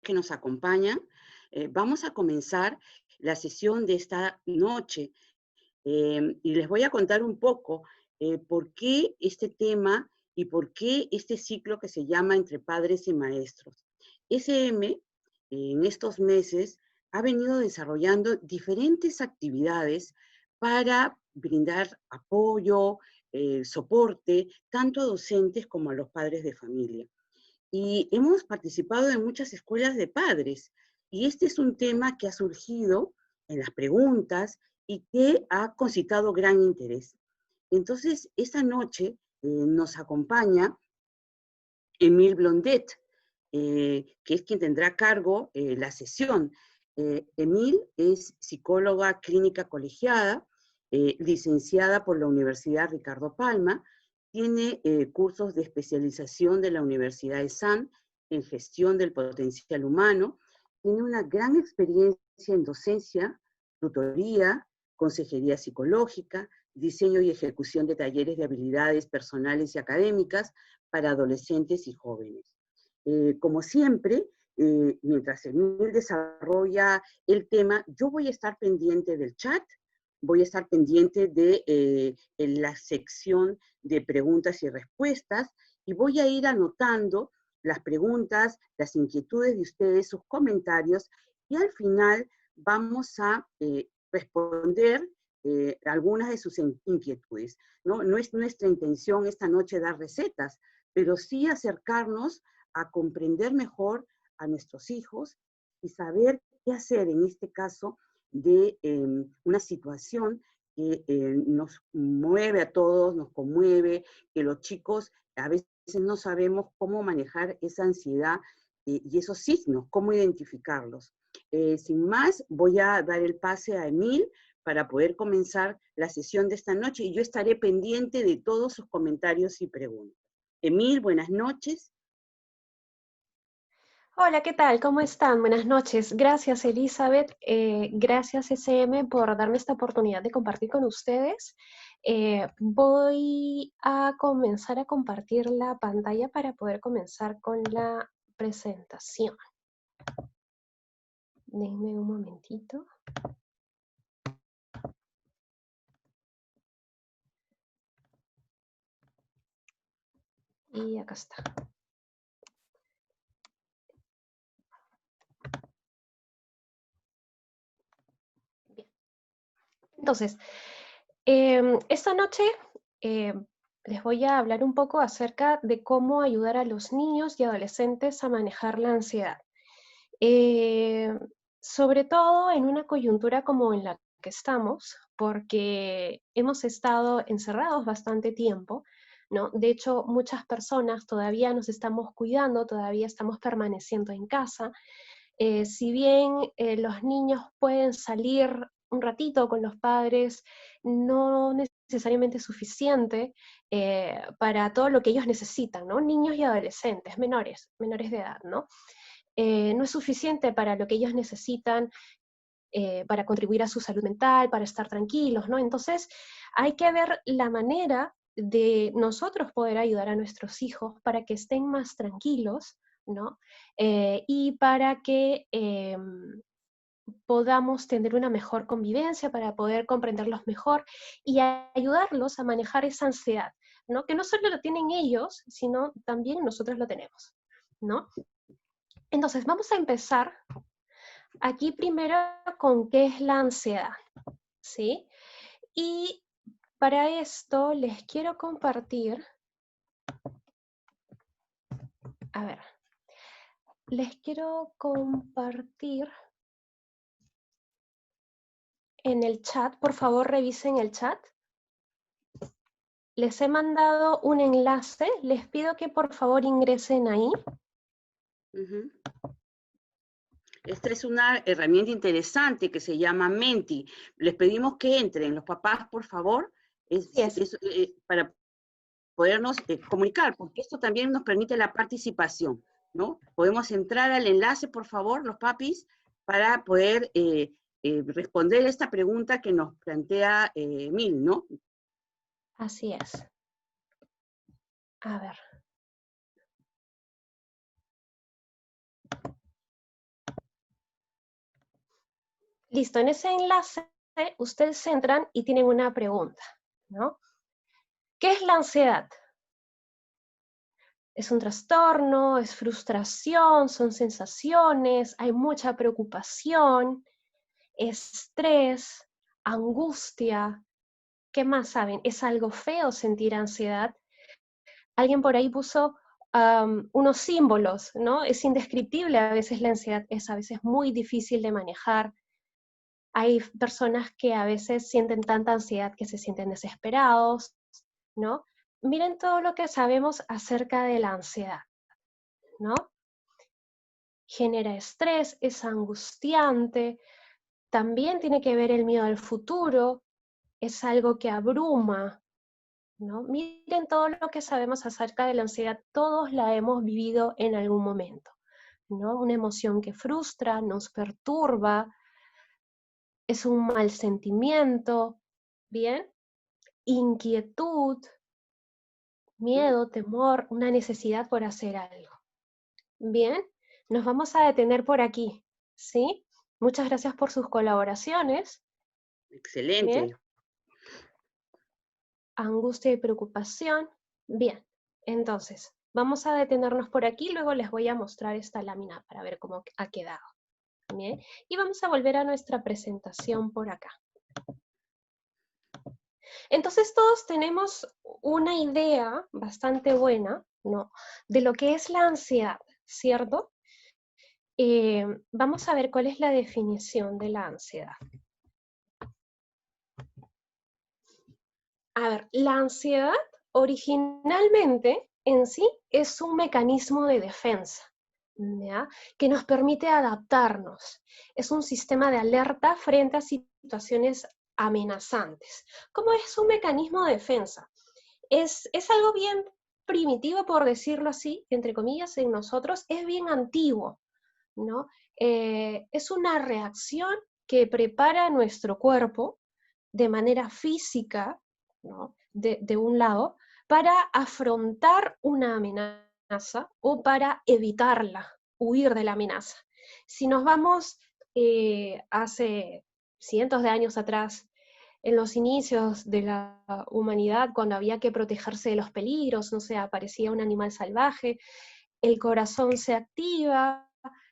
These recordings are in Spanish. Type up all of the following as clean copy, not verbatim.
que nos acompañan. Vamos a comenzar la sesión de esta noche y les voy a contar un poco por qué este tema y por qué este ciclo que se llama Entre Padres y Maestros. SM en estos meses ha venido desarrollando diferentes actividades para brindar apoyo, soporte, tanto a docentes como a los padres de familia. Y hemos participado en muchas escuelas de padres. Y este es un tema que ha surgido en las preguntas y que ha concitado gran interés. Entonces, esta noche nos acompaña Emile Blondet, que es quien tendrá a cargo la sesión. Emile es psicóloga clínica colegiada, licenciada por la Universidad Ricardo Palma, tiene cursos de especialización de la Universidad de San en gestión del potencial humano, tiene una gran experiencia en docencia, tutoría, consejería psicológica, diseño y ejecución de talleres de habilidades personales y académicas para adolescentes y jóvenes. Como siempre, mientras Emil desarrolla el tema, yo voy a estar pendiente del chat, voy a estar pendiente de la sección de preguntas y respuestas y voy a ir anotando las preguntas, las inquietudes de ustedes, sus comentarios y al final vamos a responder algunas de sus inquietudes. No es nuestra intención esta noche dar recetas, pero sí acercarnos a comprender mejor a nuestros hijos y saber qué hacer en este caso de una situación que nos mueve a todos, nos conmueve, que los chicos a veces no sabemos cómo manejar esa ansiedad y esos signos, cómo identificarlos. Sin más, voy a dar el pase a Emil para poder comenzar la sesión de esta noche y yo estaré pendiente de todos sus comentarios y preguntas. Emil, buenas noches. Hola, ¿qué tal? ¿Cómo están? Buenas noches. Gracias, Elizabeth. Gracias, SM, por darme esta oportunidad de compartir con ustedes. Voy a comenzar a compartir la pantalla para poder comenzar con la presentación. Denme un momentito. Y acá está. Bien. Entonces, esta noche les voy a hablar un poco acerca de cómo ayudar a los niños y adolescentes a manejar la ansiedad. Sobre todo en una coyuntura como en la que estamos, porque hemos estado encerrados bastante tiempo, ¿no? De hecho, muchas personas todavía nos estamos cuidando, todavía estamos permaneciendo en casa. Si bien los niños pueden salir un ratito con los padres, no necesariamente es suficiente para todo lo que ellos necesitan, ¿no? Niños y adolescentes, menores de edad, ¿no? No es suficiente para lo que ellos necesitan para contribuir a su salud mental, para estar tranquilos, ¿no? Entonces, hay que ver la manera de nosotros poder ayudar a nuestros hijos para que estén más tranquilos, ¿no? Y para que podamos tener una mejor convivencia, para poder comprenderlos mejor y ayudarlos a manejar esa ansiedad, ¿no? Que no solo lo tienen ellos, sino también nosotros lo tenemos, ¿no? Entonces, vamos a empezar aquí primero con qué es la ansiedad, ¿sí? Y para esto les quiero compartir, a ver, les quiero compartir en el chat, por favor revisen el chat. Les he mandado un enlace, les pido que por favor ingresen ahí. Esta es una herramienta interesante que se llama Menti. Les pedimos que entren los papás, por favor, para podernos comunicar, porque esto también nos permite la participación, ¿no? Podemos entrar al enlace, por favor, los papis, para poder responder esta pregunta que nos plantea Emil, ¿no? Así es. A ver. Listo, en ese enlace ustedes entran y tienen una pregunta, ¿no? ¿Qué es la ansiedad? ¿Es un trastorno? ¿Es frustración? ¿Son sensaciones? ¿Hay mucha preocupación? ¿Estrés? ¿Angustia? ¿Qué más saben? ¿Es algo feo sentir ansiedad? Alguien por ahí puso unos símbolos, ¿no? Es indescriptible a veces la ansiedad, es a veces muy difícil de manejar. Hay personas que a veces sienten tanta ansiedad que se sienten desesperados, ¿no? Miren todo lo que sabemos acerca de la ansiedad, ¿no? Genera estrés, es angustiante, también tiene que ver el miedo al futuro, es algo que abruma, ¿no? Miren todo lo que sabemos acerca de la ansiedad, todos la hemos vivido en algún momento, ¿no? Una emoción que frustra, nos perturba, es un mal sentimiento, ¿bien? Inquietud, ¿Mm? miedo, temor, una necesidad por hacer algo. Bien, nos vamos a detener por aquí, ¿sí? Muchas gracias por sus colaboraciones. Bien, Excelente. angustia y preocupación. Bien, entonces, vamos a detenernos por aquí, luego les voy a mostrar esta lámina para ver cómo ha quedado. Bien, y vamos a volver a nuestra presentación por acá. Entonces todos tenemos una idea bastante buena, ¿no? De lo que es la ansiedad, ¿cierto? Vamos a ver cuál es la definición de la ansiedad. A ver, la ansiedad originalmente en sí es un mecanismo de defensa, ¿ya? Que nos permite adaptarnos. Es un sistema de alerta frente a situaciones amenazantes. ¿Cómo es un mecanismo de defensa? Es algo bien primitivo, por decirlo así, entre comillas, en nosotros, es bien antiguo, ¿no? Es una reacción que prepara nuestro cuerpo de manera física, ¿no? De un lado, para afrontar una amenaza o para evitarla, huir de la amenaza. Si nos vamos hace cientos de años atrás, en los inicios de la humanidad, cuando había que protegerse de los peligros, no sé, aparecía un animal salvaje, el corazón se activa,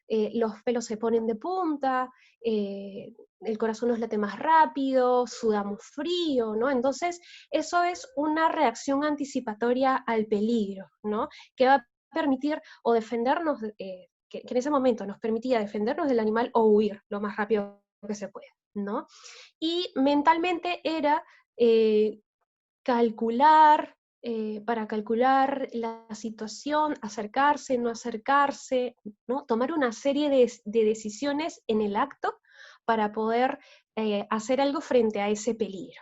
los pelos se ponen de punta, el corazón nos late más rápido, sudamos frío, ¿no? Entonces, eso es una reacción anticipatoria al peligro, ¿no? Que va a permitir o defendernos, que en ese momento nos permitía defendernos del animal o huir lo más rápido que se pueda, ¿no? Y mentalmente era eh, calcular, para calcular la situación, acercarse, no acercarse, ¿no? Tomar una serie de decisiones en el acto para poder hacer algo frente a ese peligro,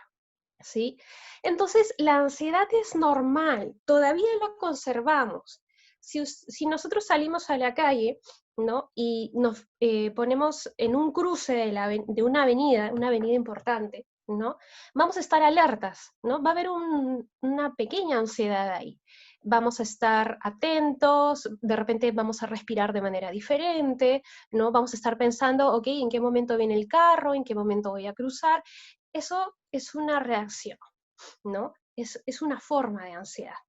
¿sí? Entonces, la ansiedad es normal, todavía la conservamos. Si nosotros salimos a la calle, ¿no? Y nos ponemos en un cruce de una avenida importante, ¿no? Vamos a estar alertas, ¿no? Va a haber una pequeña ansiedad ahí. Vamos a estar atentos, de repente vamos a respirar de manera diferente, ¿no? Vamos a estar pensando, ok, ¿en qué momento viene el carro? ¿En qué momento voy a cruzar? Eso es una reacción, ¿no? Es una forma de ansiedad.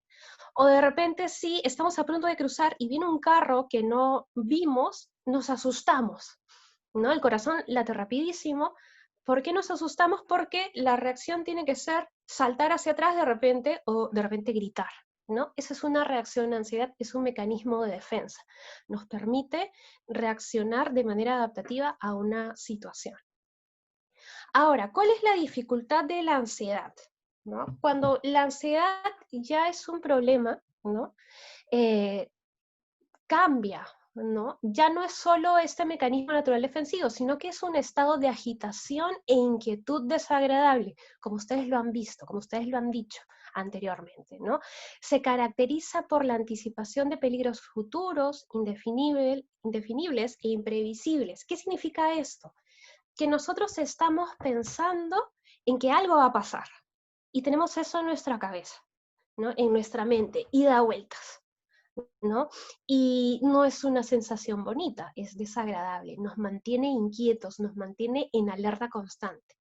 O de repente sí, estamos a punto de cruzar y viene un carro que no vimos, nos asustamos, ¿no? El corazón late rapidísimo. ¿Por qué nos asustamos? Porque la reacción tiene que ser saltar hacia atrás de repente o de repente gritar, ¿no? Esa es una reacción de ansiedad, es un mecanismo de defensa. Nos permite reaccionar de manera adaptativa a una situación. Ahora, ¿cuál es la dificultad de la ansiedad? ¿No? Cuando la ansiedad ya es un problema, ¿no? Eh, cambia, ¿no? Ya no es solo este mecanismo natural defensivo, sino que es un estado de agitación e inquietud desagradable, como ustedes lo han visto, como ustedes lo han dicho anteriormente, ¿no? Se caracteriza por la anticipación de peligros futuros, indefinibles e imprevisibles. ¿Qué significa esto? Que nosotros estamos pensando en que algo va a pasar y tenemos eso en nuestra cabeza, ¿no? En nuestra mente y da vueltas. ¿no? Y no es una sensación bonita, es desagradable, nos mantiene inquietos, nos mantiene en alerta constante.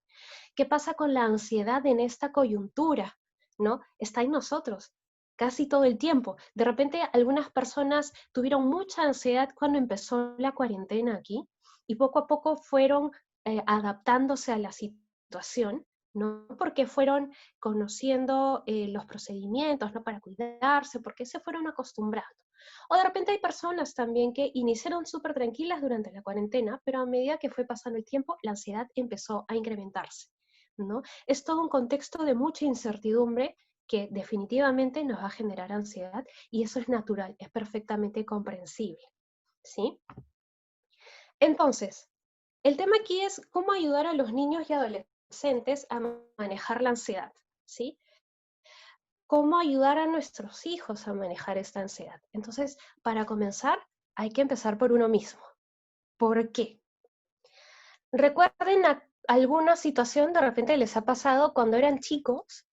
¿Qué pasa con la ansiedad en esta coyuntura? ¿No? Está en nosotros casi todo el tiempo. De repente algunas personas tuvieron mucha ansiedad cuando empezó la cuarentena aquí y poco a poco fueron adaptándose a la situación, ¿no? Porque fueron conociendo los procedimientos, ¿no? Para cuidarse, porque se fueron acostumbrando. O de repente hay personas también que iniciaron súper tranquilas durante la cuarentena, pero a medida que fue pasando el tiempo, la ansiedad empezó a incrementarse, ¿no? Es todo un contexto de mucha incertidumbre que definitivamente nos va a generar ansiedad y eso es natural, es perfectamente comprensible, ¿sí? Entonces, el tema aquí es cómo ayudar a los niños y adolescentes a manejar la ansiedad, ¿sí? Cómo ayudar a nuestros hijos a manejar esta ansiedad. Entonces, para comenzar, hay que empezar por uno mismo. ¿Por qué? Recuerden alguna situación de repente les ha pasado cuando eran chicos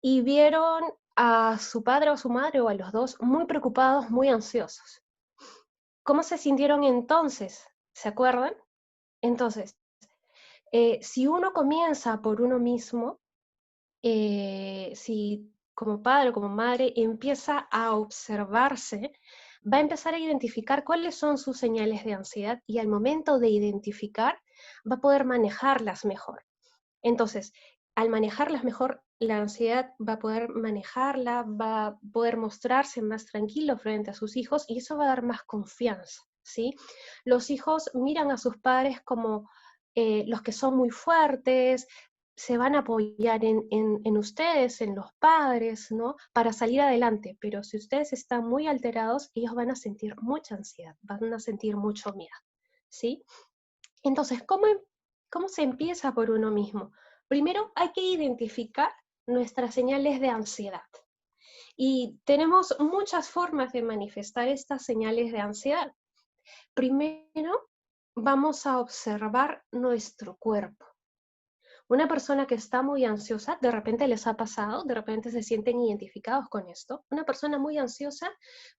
y vieron a su padre o a su madre o a los dos muy preocupados, muy ansiosos. ¿Cómo se sintieron entonces? ¿Se acuerdan? Entonces, si uno comienza por uno mismo, si como padre o como madre empieza a observarse, va a empezar a identificar cuáles son sus señales de ansiedad y al momento de identificar va a poder manejarlas mejor. Entonces, al manejarlas mejor, la ansiedad va a poder manejarla, va a poder mostrarse más tranquilo frente a sus hijos y eso va a dar más confianza, ¿sí? Los hijos miran a sus padres como los que son muy fuertes, se van a apoyar en ustedes, en los padres, ¿no? Para salir adelante, pero si ustedes están muy alterados, ellos van a sentir mucha ansiedad, van a sentir mucho miedo, ¿sí? Entonces, ¿cómo se empieza por uno mismo? Primero hay que identificar nuestras señales de ansiedad. Y tenemos muchas formas de manifestar estas señales de ansiedad. Primero, vamos a observar nuestro cuerpo. Una persona que está muy ansiosa, de repente les ha pasado, de repente se sienten identificados con esto. Una persona muy ansiosa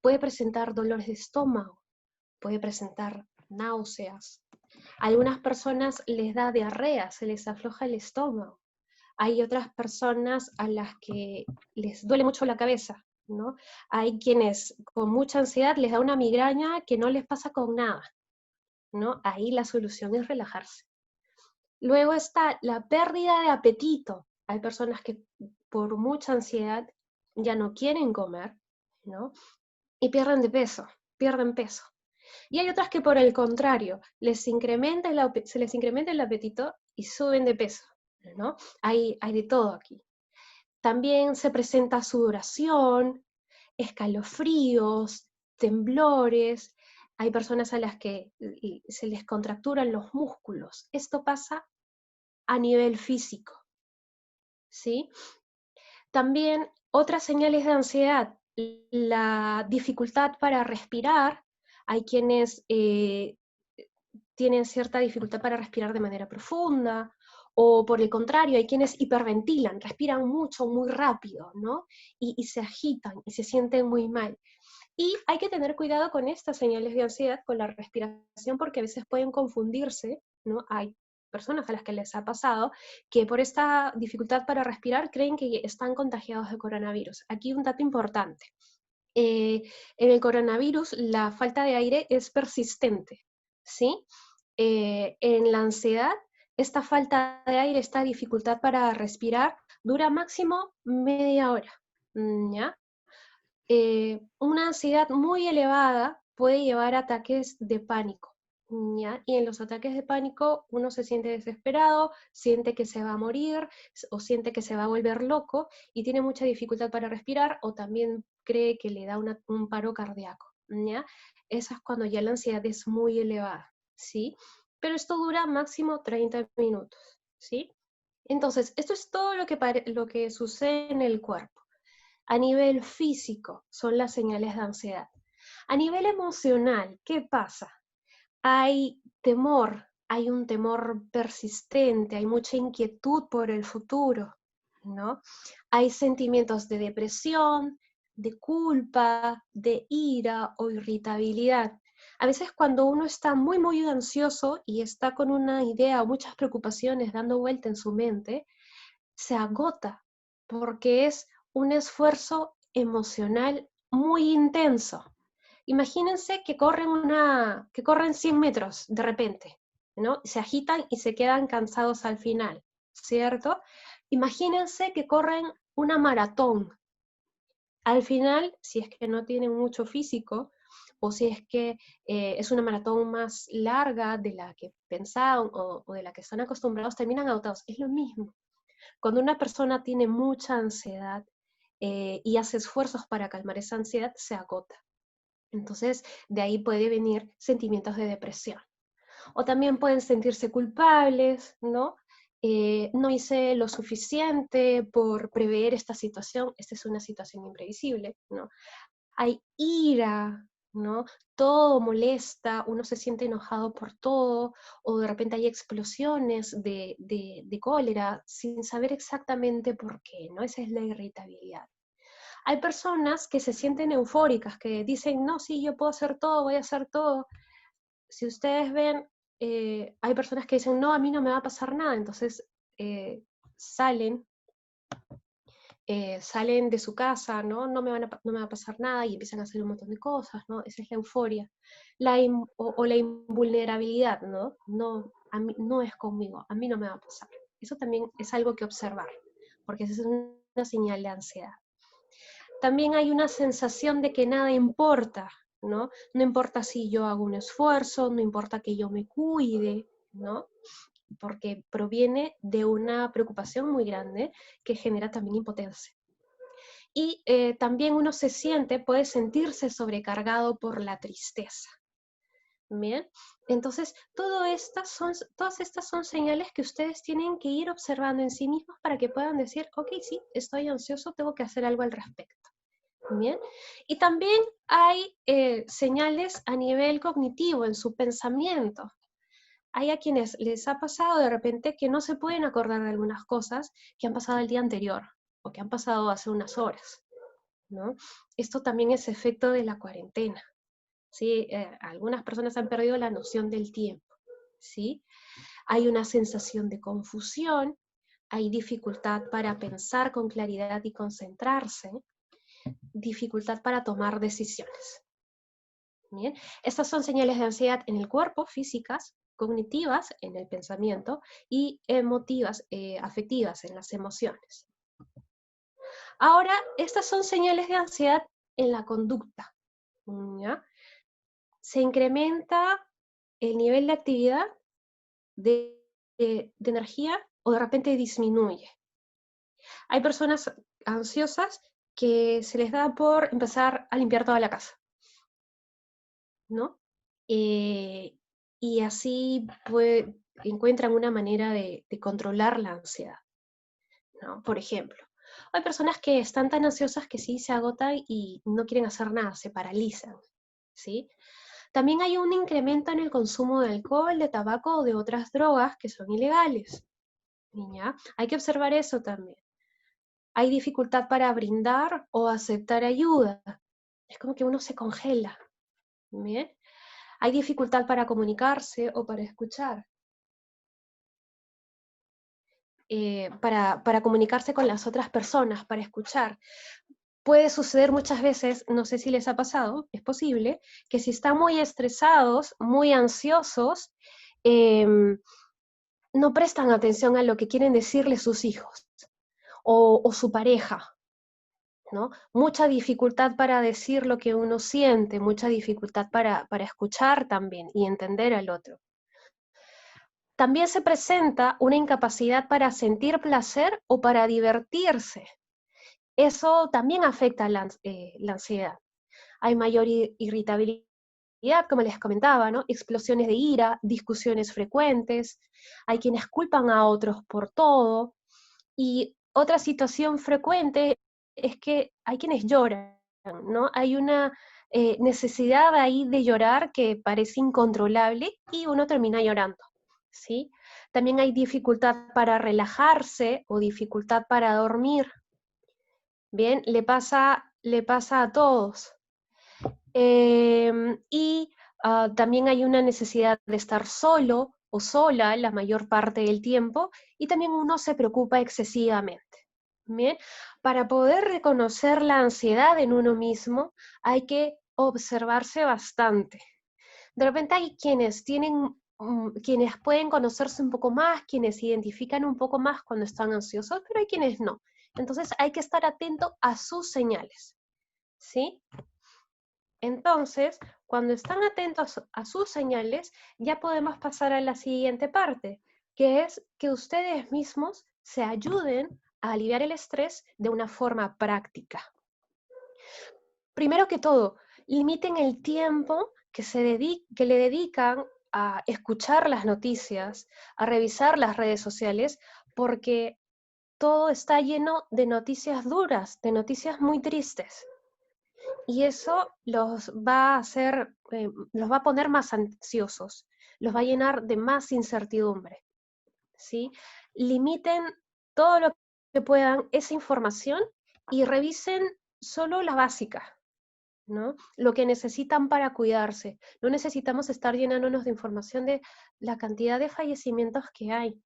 puede presentar dolores de estómago, puede presentar náuseas. A algunas personas les da diarrea, se les afloja el estómago. Hay otras personas a las que les duele mucho la cabeza, ¿no? Hay quienes con mucha ansiedad les da una migraña que no les pasa con nada, ¿no? Ahí la solución es relajarse. Luego está la pérdida de apetito. Hay personas que por mucha ansiedad ya no quieren comer, ¿no? Y pierden de peso, pierden peso. Y hay otras que por el contrario, se les incrementa el apetito y suben de peso, ¿no? Hay de todo aquí. También se presenta sudoración, escalofríos, temblores. Hay personas a las que se les contracturan los músculos. Esto pasa a nivel físico, ¿sí? También otras señales de ansiedad, la dificultad para respirar. Hay quienes tienen cierta dificultad para respirar de manera profunda, o por el contrario, hay quienes hiperventilan, respiran mucho, muy rápido, ¿no? Y se agitan y se sienten muy mal. Y hay que tener cuidado con estas señales de ansiedad, con la respiración, porque a veces pueden confundirse, ¿no? Hay personas a las que les ha pasado que por esta dificultad para respirar creen que están contagiados de coronavirus. Aquí un dato importante. En el coronavirus la falta de aire es persistente, ¿sí? En la ansiedad, esta falta de aire, esta dificultad para respirar, dura máximo media hora, ¿ya? Una ansiedad muy elevada puede llevar a ataques de pánico, ¿ya? Y en los ataques de pánico uno se siente desesperado, siente que se va a morir o siente que se va a volver loco y tiene mucha dificultad para respirar o también cree que le da un paro cardíaco, ¿ya? Eso es cuando ya la ansiedad es muy elevada, ¿sí? Pero esto dura máximo 30 minutos, ¿sí? Entonces, esto es todo lo que sucede en el cuerpo. A nivel físico son las señales de ansiedad. A nivel emocional, ¿qué pasa? Hay temor, hay un temor persistente, hay mucha inquietud por el futuro, ¿no? Hay sentimientos de depresión, de culpa, de ira o irritabilidad. A veces cuando uno está muy, muy ansioso y está con una idea o muchas preocupaciones dando vuelta en su mente, se agota porque es un esfuerzo emocional muy intenso. Imagínense que corren 100 metros de repente, ¿no? Se agitan y se quedan cansados al final, ¿cierto? Imagínense que corren una maratón. Al final, si es que no tienen mucho físico, o si es que es una maratón más larga de la que pensaban o de la que están acostumbrados, terminan agotados. Es lo mismo. Cuando una persona tiene mucha ansiedad y hace esfuerzos para calmar esa ansiedad, se agota. Entonces, de ahí puede venir sentimientos de depresión. O también pueden sentirse culpables, ¿no? No hice lo suficiente por prever esta situación, esta es una situación imprevisible, ¿no? Hay ira, ¿no? Todo molesta, uno se siente enojado por todo, o de repente hay explosiones de cólera sin saber exactamente por qué, ¿no? Esa es la irritabilidad. Hay personas que se sienten eufóricas, que dicen, no, sí, yo puedo hacer todo, voy a hacer todo. Si ustedes ven, hay personas que dicen, no, a mí no me va a pasar nada, entonces eh, salen salen de su casa, ¿no? No me va a pasar nada y empiezan a hacer un montón de cosas, ¿no? Esa es la euforia. O la invulnerabilidad, ¿no? No, a mí, no es conmigo, a mí no me va a pasar. Eso también es algo que observar, porque esa es una señal de ansiedad. También hay una sensación de que nada importa, ¿no? No importa si yo hago un esfuerzo, no importa que yo me cuide, ¿no? Porque proviene de una preocupación muy grande que genera también impotencia. Y también uno puede sentirse sobrecargado por la tristeza. Bien, entonces todas estas son señales que ustedes tienen que ir observando en sí mismos para que puedan decir, ok, sí, estoy ansioso, tengo que hacer algo al respecto. Bien, y también hay señales a nivel cognitivo en su pensamiento. Hay a quienes les ha pasado de repente que no se pueden acordar de algunas cosas que han pasado el día anterior o que han pasado hace unas horas, ¿no? Esto también es efecto de la cuarentena, ¿sí? Algunas personas han perdido la noción del tiempo, ¿sí? Hay una sensación de confusión, hay dificultad para pensar con claridad y concentrarse, dificultad para tomar decisiones. Bien, estas son señales de ansiedad en el cuerpo, físicas, cognitivas, en el pensamiento, y emotivas, afectivas, en las emociones. Ahora, estas son señales de ansiedad en la conducta, ¿ya? Se incrementa el nivel de actividad de energía o de repente disminuye. Hay personas ansiosas que se les da por empezar a limpiar toda la casa, ¿no? Y así encuentran una manera de controlar la ansiedad, ¿no? Por ejemplo, hay personas que están tan ansiosas que sí se agotan y no quieren hacer nada, se paralizan, ¿sí? También hay un incremento en el consumo de alcohol, de tabaco o de otras drogas que son ilegales, ¿ya? Hay que observar eso también. Hay dificultad para brindar o aceptar ayuda. Es como que uno se congela, ¿bien? Hay dificultad para comunicarse o para escuchar. Para comunicarse con las otras personas, para escuchar. Puede suceder muchas veces, no sé si les ha pasado, es posible, que si están muy estresados, muy ansiosos, no prestan atención a lo que quieren decirle sus hijos o su pareja, ¿no? Mucha dificultad para decir lo que uno siente, mucha dificultad para escuchar también y entender al otro. También se presenta una incapacidad para sentir placer o para divertirse. Eso también afecta la ansiedad. Hay mayor irritabilidad, como les comentaba, ¿no? Explosiones de ira, discusiones frecuentes, hay quienes culpan a otros por todo, y otra situación frecuente es que hay quienes lloran, ¿no? Hay una necesidad ahí de llorar que parece incontrolable y uno termina llorando, ¿sí? También hay dificultad para relajarse o dificultad para dormir. Bien, le pasa le pasa a todos. Y también hay una necesidad de estar solo o sola la mayor parte del tiempo, y también uno se preocupa excesivamente. Bien, para poder reconocer la ansiedad en uno mismo, hay que observarse bastante. De repente hay quienes tienen, quienes pueden conocerse un poco más, quienes identifican un poco más cuando están ansiosos, pero hay quienes no. Entonces hay que estar atento a sus señales, ¿sí? Entonces, cuando están atentos a sus señales, ya podemos pasar a la siguiente parte, que es que ustedes mismos se ayuden a aliviar el estrés de una forma práctica. Primero que todo, limiten el tiempo que le dedican a escuchar las noticias, a revisar las redes sociales, porque todo está lleno de noticias duras, de noticias muy tristes. Y eso los va a hacer, los va a poner más ansiosos, los va a llenar de más incertidumbre, ¿sí? Limiten todo lo que puedan esa información y revisen solo la básica, ¿no? Lo que necesitan para cuidarse. No necesitamos estar llenándonos de información de la cantidad de fallecimientos que hay.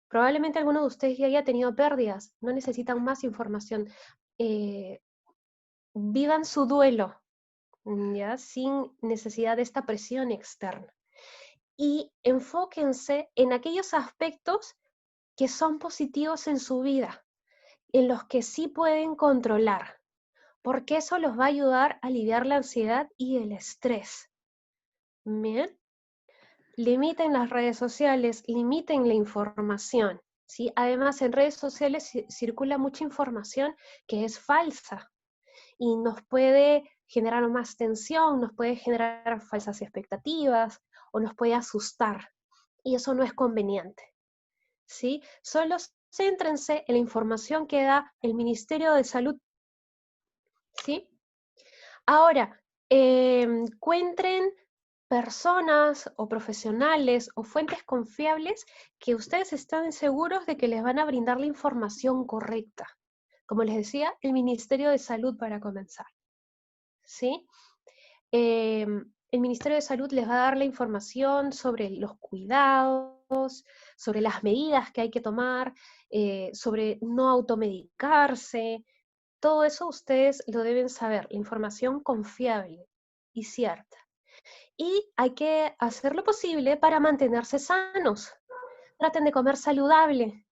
Probablemente alguno de ustedes ya haya tenido pérdidas, no necesitan más información. Vivan su duelo, ¿ya? Sin necesidad de esta presión externa. Y enfóquense en aquellos aspectos que son positivos en su vida, en los que sí pueden controlar, porque eso los va a ayudar a aliviar la ansiedad y el estrés. Bien, limiten las redes sociales, limiten la información, ¿sí? Además, en redes sociales circula mucha información que es falsa y nos puede generar más tensión, nos puede generar falsas expectativas o nos puede asustar. Y eso no es conveniente, ¿sí? Solo céntrense en la información que da el Ministerio de Salud, ¿sí? Ahora, encuentren personas o profesionales o fuentes confiables que ustedes están seguros de que les van a brindar la información correcta. Como les decía, el Ministerio de Salud para comenzar, ¿sí? El Ministerio de Salud les va a dar la información sobre los cuidados, sobre las medidas que hay que tomar, sobre no automedicarse. Todo eso ustedes lo deben saber, la información confiable y cierta. Y hay que hacer lo posible para mantenerse sanos. Traten de comer saludable,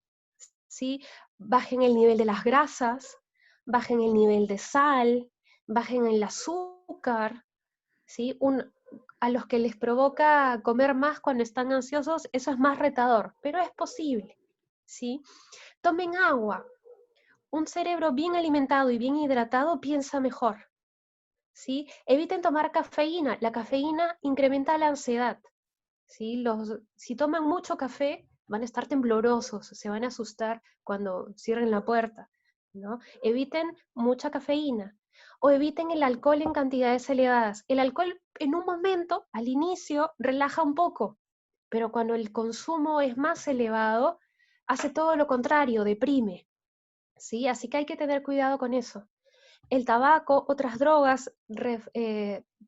¿sí? Bajen el nivel de las grasas, bajen el nivel de sal, bajen el azúcar, ¿sí? A los que les provoca comer más cuando están ansiosos, eso es más retador, pero es posible, ¿sí? Tomen agua. Un cerebro bien alimentado y bien hidratado piensa mejor, ¿sí? Eviten tomar cafeína. La cafeína incrementa la ansiedad, ¿sí? Si toman mucho café, van a estar temblorosos, se van a asustar cuando cierren la puerta, ¿no? Eviten mucha cafeína o eviten el alcohol en cantidades elevadas. El alcohol en un momento, al inicio, relaja un poco, pero cuando el consumo es más elevado, hace todo lo contrario, deprime, ¿sí? Así que hay que tener cuidado con eso. El tabaco, otras drogas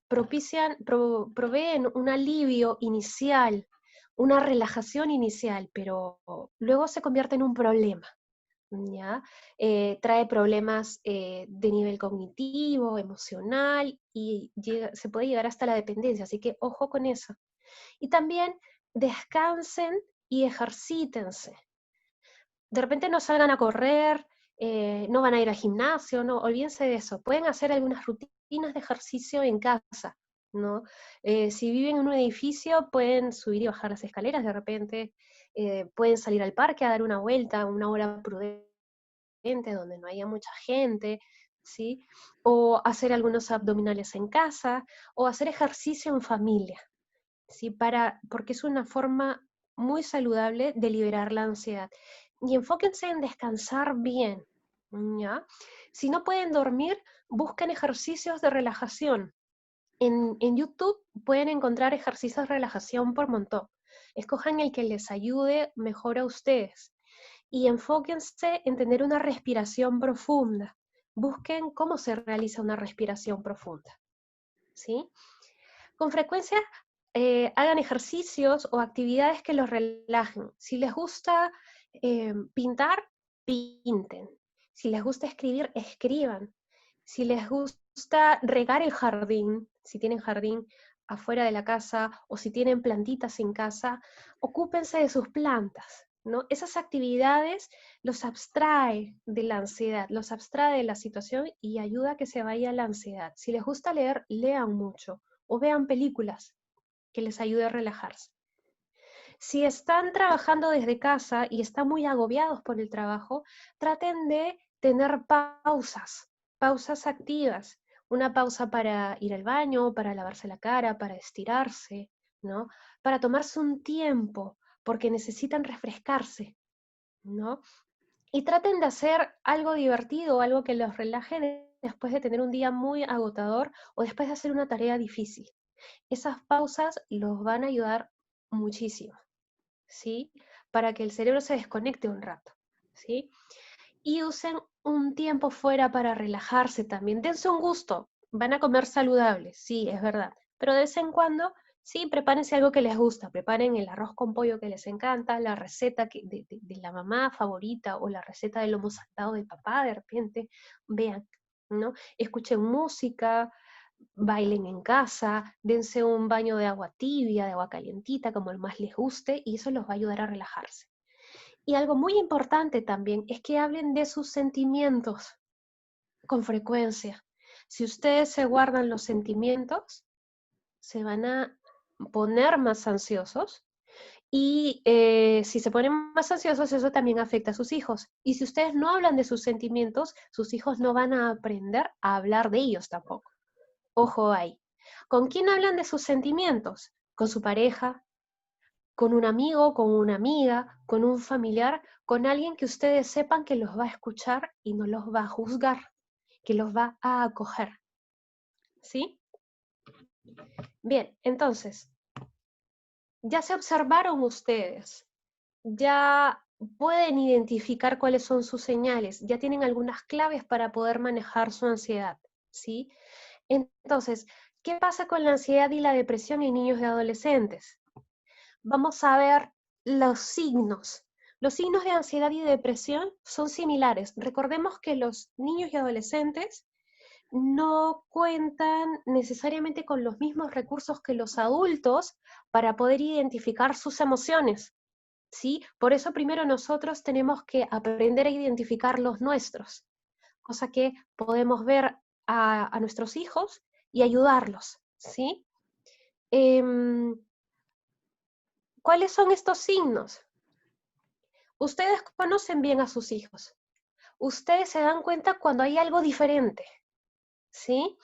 proveen un alivio inicial, una relajación inicial, pero luego se convierte en un problema, ¿ya? Trae problemas de nivel cognitivo, emocional y se puede llegar hasta la dependencia, así que ojo con eso. Y también descansen y ejercítense. De repente no salgan a correr, no van a ir al gimnasio, no, olvídense de eso. Pueden hacer algunas rutinas de ejercicio en casa, ¿no? Si viven en un edificio, pueden subir y bajar las escaleras de repente, pueden salir al parque a dar una vuelta, una hora prudente donde no haya mucha gente, ¿sí? O hacer algunos abdominales en casa, o hacer ejercicio en familia, ¿sí? Porque es una forma muy saludable de liberar la ansiedad. Y enfóquense en descansar bien, ¿ya? Si no pueden dormir, busquen ejercicios de relajación. En YouTube pueden encontrar ejercicios de relajación por montón. Escojan el que les ayude mejor a ustedes. Y enfóquense en tener una respiración profunda. busquen cómo se realiza una respiración profunda, ¿sí? Con frecuencia hagan ejercicios o actividades que los relajen. Si les gusta pintar, pinten. Si les gusta escribir, escriban. Si les gusta regar el jardín, si tienen jardín afuera de la casa o si tienen plantitas en casa, ocúpense de sus plantas, ¿no? Esas actividades los abstrae de la ansiedad, los abstrae de la situación y ayuda a que se vaya la ansiedad. Si les gusta leer, lean mucho o vean películas que les ayude a relajarse. Si están trabajando desde casa y están muy agobiados por el trabajo, traten de tener pausas, pausas activas. Una pausa para ir al baño, para lavarse la cara, para estirarse, ¿no? Para tomarse un tiempo, porque necesitan refrescarse, ¿no? Y traten de hacer algo divertido, algo que los relaje después de tener un día muy agotador o después de hacer una tarea difícil. Esas pausas los van a ayudar muchísimo, ¿sí? Para que el cerebro se desconecte un rato, ¿sí? Y usen un tiempo fuera para relajarse también. Dense un gusto. Van a comer saludable, sí, es verdad. Pero de vez en cuando, sí, prepárense algo que les gusta. Preparen el arroz con pollo que les encanta, la receta de la mamá favorita o la receta del lomo saltado del papá, de repente. Vean, ¿no? Escuchen música, bailen en casa, dense un baño de agua tibia, de agua calientita, como el más les guste, y eso los va a ayudar a relajarse. Y algo muy importante también es que hablen de sus sentimientos con frecuencia. Si ustedes se guardan los sentimientos, se van a poner más ansiosos y si se ponen más ansiosos, eso también afecta a sus hijos. Y si ustedes no hablan de sus sentimientos, sus hijos no van a aprender a hablar de ellos tampoco. Ojo ahí. ¿Con quién hablan de sus sentimientos? ¿Con su pareja? ¿Con un amigo? ¿Con una amiga? ¿Con un familiar? ¿Con alguien que ustedes sepan que los va a escuchar y no los va a juzgar? Que los va a acoger. ¿Sí? Bien, entonces, ya se observaron ustedes, ya pueden identificar cuáles son sus señales, ya tienen algunas claves para poder manejar su ansiedad, ¿sí? Entonces, ¿qué pasa con la ansiedad y la depresión en niños y adolescentes? Vamos a ver los signos. Los signos de ansiedad y depresión son similares. Recordemos que los niños y adolescentes no cuentan necesariamente con los mismos recursos que los adultos para poder identificar sus emociones, ¿sí? Por eso primero nosotros tenemos que aprender a identificar los nuestros, cosa que podemos ver a nuestros hijos y ayudarlos, ¿sí? ¿Cuáles son estos signos? Ustedes conocen bien a sus hijos. Ustedes se dan cuenta cuando hay algo diferente, ¿sí?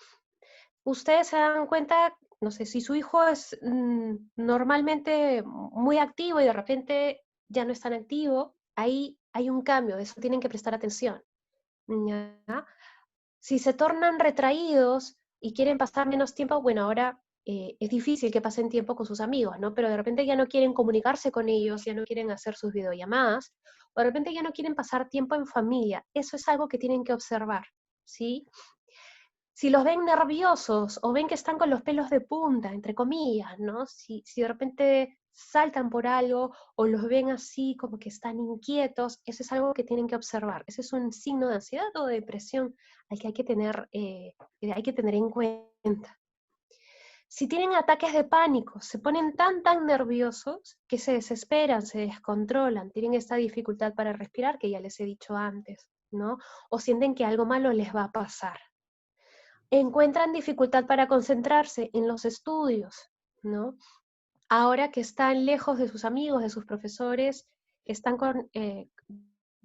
Ustedes se dan cuenta, no sé, si su hijo es normalmente muy activo y de repente ya no es tan activo, ahí hay un cambio, de eso tienen que prestar atención, ¿ya? Si se tornan retraídos y quieren pasar menos tiempo, bueno, ahora es difícil que pasen tiempo con sus amigos, ¿no? Pero de repente ya no quieren comunicarse con ellos, ya no quieren hacer sus videollamadas, o de repente ya no quieren pasar tiempo en familia. Eso es algo que tienen que observar, ¿sí? Si los ven nerviosos o ven que están con los pelos de punta, entre comillas, ¿no? Si de repente saltan por algo o los ven así como que están inquietos, eso es algo que tienen que observar. Ese es un signo de ansiedad o de depresión al que hay que tener en cuenta. Si tienen ataques de pánico, se ponen tan nerviosos que se desesperan, se descontrolan, tienen esta dificultad para respirar que ya les he dicho antes, ¿no? O sienten que algo malo les va a pasar. Encuentran dificultad para concentrarse en los estudios, ¿no? Ahora que están lejos de sus amigos, de sus profesores, están con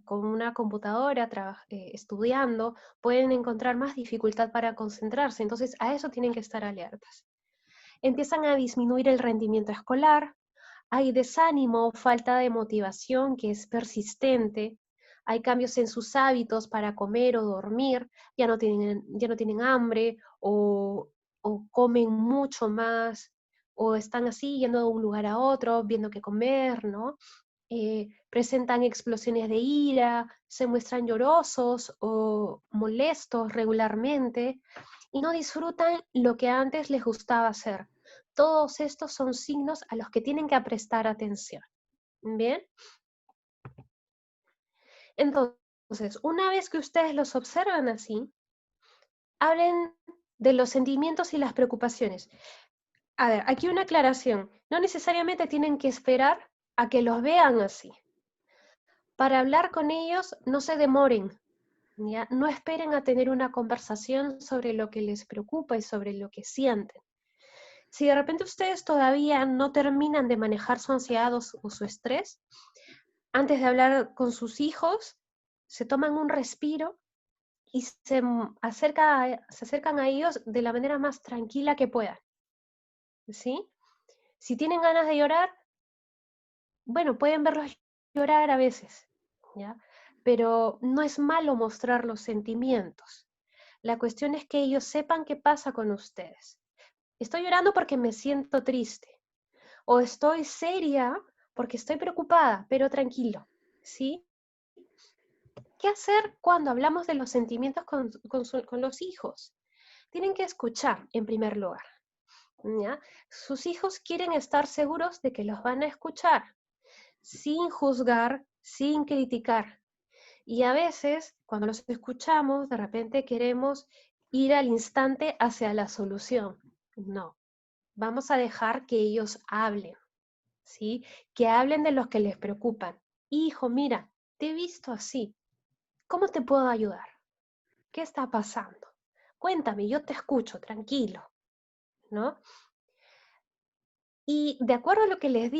una computadora estudiando, pueden encontrar más dificultad para concentrarse, entonces a eso tienen que estar alertas. Empiezan a disminuir el rendimiento escolar, hay desánimo, falta de motivación que es persistente, hay cambios en sus hábitos para comer o dormir, ya no tienen hambre o comen mucho más o están así yendo de un lugar a otro, viendo qué comer, ¿no? presentan explosiones de ira, se muestran llorosos o molestos regularmente y no disfrutan lo que antes les gustaba hacer. Todos estos son signos a los que tienen que prestar atención. ¿Bien? Entonces, una vez que ustedes los observan así, hablen de los sentimientos y las preocupaciones. A ver, aquí una aclaración. No necesariamente tienen que esperar a que los vean así. Para hablar con ellos, no se demoren, ¿ya? No esperen a tener una conversación sobre lo que les preocupa y sobre lo que sienten. Si de repente ustedes todavía no terminan de manejar su ansiedad o su estrés, antes de hablar con sus hijos, se toman un respiro y se acercan a ellos de la manera más tranquila que puedan, ¿sí? Si tienen ganas de llorar, bueno, pueden verlos llorar a veces, ¿ya? Pero no es malo mostrar los sentimientos. La cuestión es que ellos sepan qué pasa con ustedes. Estoy llorando porque me siento triste, o estoy seria porque estoy preocupada, pero tranquilo, ¿sí? ¿Qué hacer cuando hablamos de los sentimientos con los hijos? Tienen que escuchar en primer lugar, ¿ya? Sus hijos quieren estar seguros de que los van a escuchar, sin juzgar, sin criticar. Y a veces, cuando los escuchamos, de repente queremos ir al instante hacia la solución. No, vamos a dejar que ellos hablen, ¿sí? Que hablen de los que les preocupan. Hijo, mira, te he visto así. ¿Cómo te puedo ayudar? ¿Qué está pasando? Cuéntame, yo te escucho, tranquilo, ¿no? Y de acuerdo a lo que les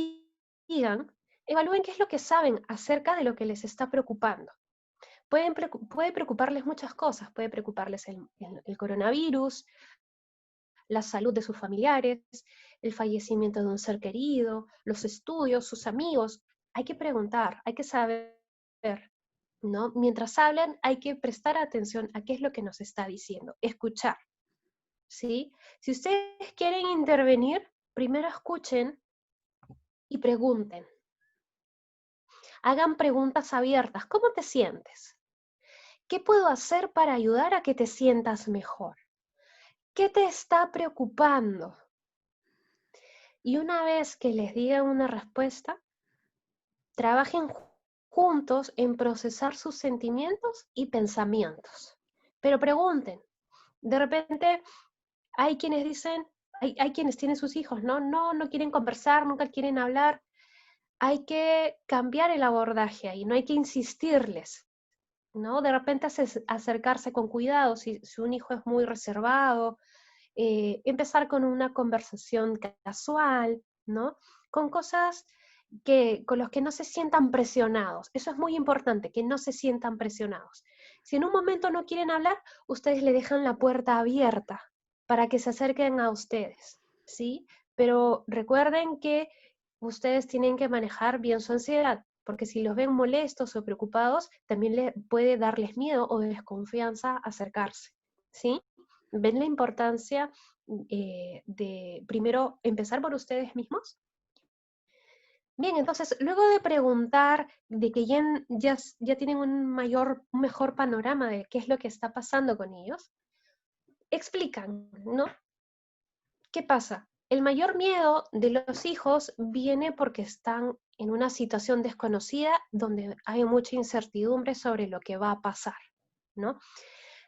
digan, evalúen qué es lo que saben acerca de lo que les está preocupando. Puede preocuparles muchas cosas, puede preocuparles el coronavirus, la salud de sus familiares, el fallecimiento de un ser querido, los estudios, sus amigos. Hay que preguntar, hay que saber, ¿no? Mientras hablan, hay que prestar atención a qué es lo que nos está diciendo, escuchar, ¿sí? Si ustedes quieren intervenir, primero escuchen y pregunten. Hagan preguntas abiertas. ¿Cómo te sientes? ¿Qué puedo hacer para ayudar a que te sientas mejor? ¿Qué te está preocupando? Y una vez que les digan una respuesta, trabajen juntos en procesar sus sentimientos y pensamientos. Pero pregunten. De repente hay quienes dicen, hay quienes tienen sus hijos, no quieren conversar, nunca quieren hablar. Hay que cambiar el abordaje ahí, no hay que insistirles, ¿no? De repente acercarse con cuidado, si un hijo es muy reservado, empezar con una conversación casual, ¿no? Con cosas con los que no se sientan presionados. Eso es muy importante, que no se sientan presionados. Si en un momento no quieren hablar, ustedes le dejan la puerta abierta para que se acerquen a ustedes, ¿sí? Pero recuerden que ustedes tienen que manejar bien su ansiedad, porque si los ven molestos o preocupados, también puede darles miedo o desconfianza acercarse, ¿sí? ¿Ven la importancia de primero empezar por ustedes mismos? Bien, entonces, luego de preguntar, de que ya tienen un mejor panorama de qué es lo que está pasando con ellos, explican, ¿no? ¿Qué pasa? El mayor miedo de los hijos viene porque están en una situación desconocida donde hay mucha incertidumbre sobre lo que va a pasar, ¿no?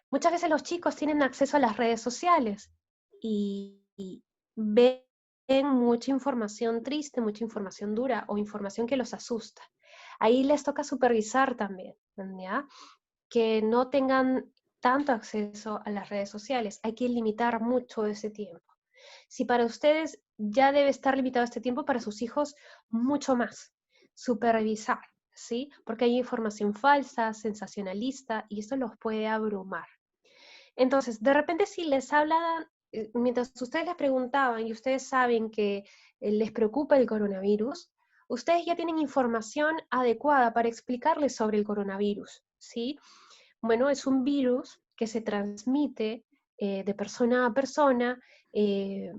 Muchas veces los chicos tienen acceso a las redes sociales y ven mucha información triste, mucha información dura o información que los asusta. Ahí les toca supervisar también, ¿ya? Que no tengan tanto acceso a las redes sociales. Hay que limitar mucho ese tiempo. Si para ustedes ya debe estar limitado este tiempo, para sus hijos mucho más. Supervisar, ¿sí? Porque hay información falsa, sensacionalista, y esto los puede abrumar. Entonces, de repente si les hablan, mientras ustedes les preguntaban y ustedes saben que les preocupa el coronavirus, ustedes ya tienen información adecuada para explicarles sobre el coronavirus, ¿sí? Bueno, es un virus que se transmite de persona a persona, eh,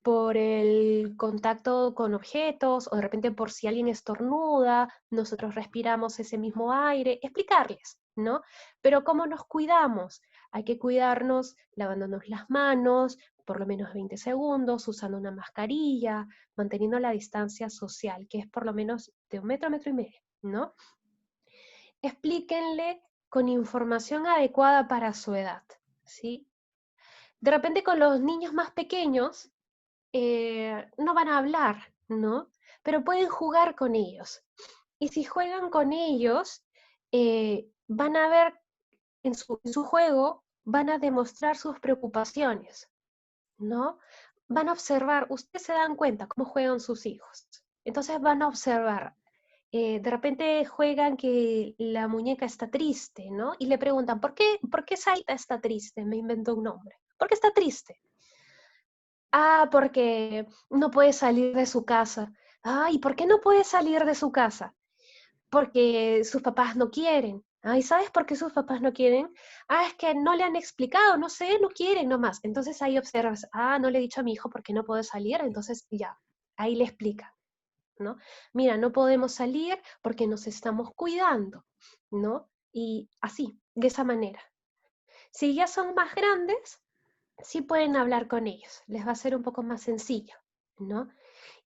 por el contacto con objetos, o de repente por si alguien estornuda, nosotros respiramos ese mismo aire, explicarles, ¿no? Pero ¿cómo nos cuidamos? Hay que cuidarnos lavándonos las manos, por lo menos 20 segundos, usando una mascarilla, manteniendo la distancia social, que es por lo menos de 1 metro, 1,5 metros, ¿no? Explíquenle con información adecuada para su edad, ¿sí? De repente con los niños más pequeños, no van a hablar, ¿no? Pero pueden jugar con ellos. Y si juegan con ellos, van a ver en su juego, van a demostrar sus preocupaciones, ¿no? Van a observar, ustedes se dan cuenta cómo juegan sus hijos. Entonces van a observar. De repente juegan que la muñeca está triste, ¿no? Y le preguntan, por qué Saita está triste? Me inventó un nombre. ¿Por qué está triste? Ah, porque no puede salir de su casa. Ah, ¿y por qué no puede salir de su casa? Porque sus papás no quieren. Ah, ¿y sabes por qué sus papás no quieren? Ah, es que no le han explicado, no sé, no quieren nomás. Entonces ahí observas, ah, no le he dicho a mi hijo por qué no puede salir, entonces ya, ahí le explica, ¿no? Mira, no podemos salir porque nos estamos cuidando, ¿no? Y así, de esa manera. Si ya son más grandes, sí pueden hablar con ellos, les va a ser un poco más sencillo, ¿no?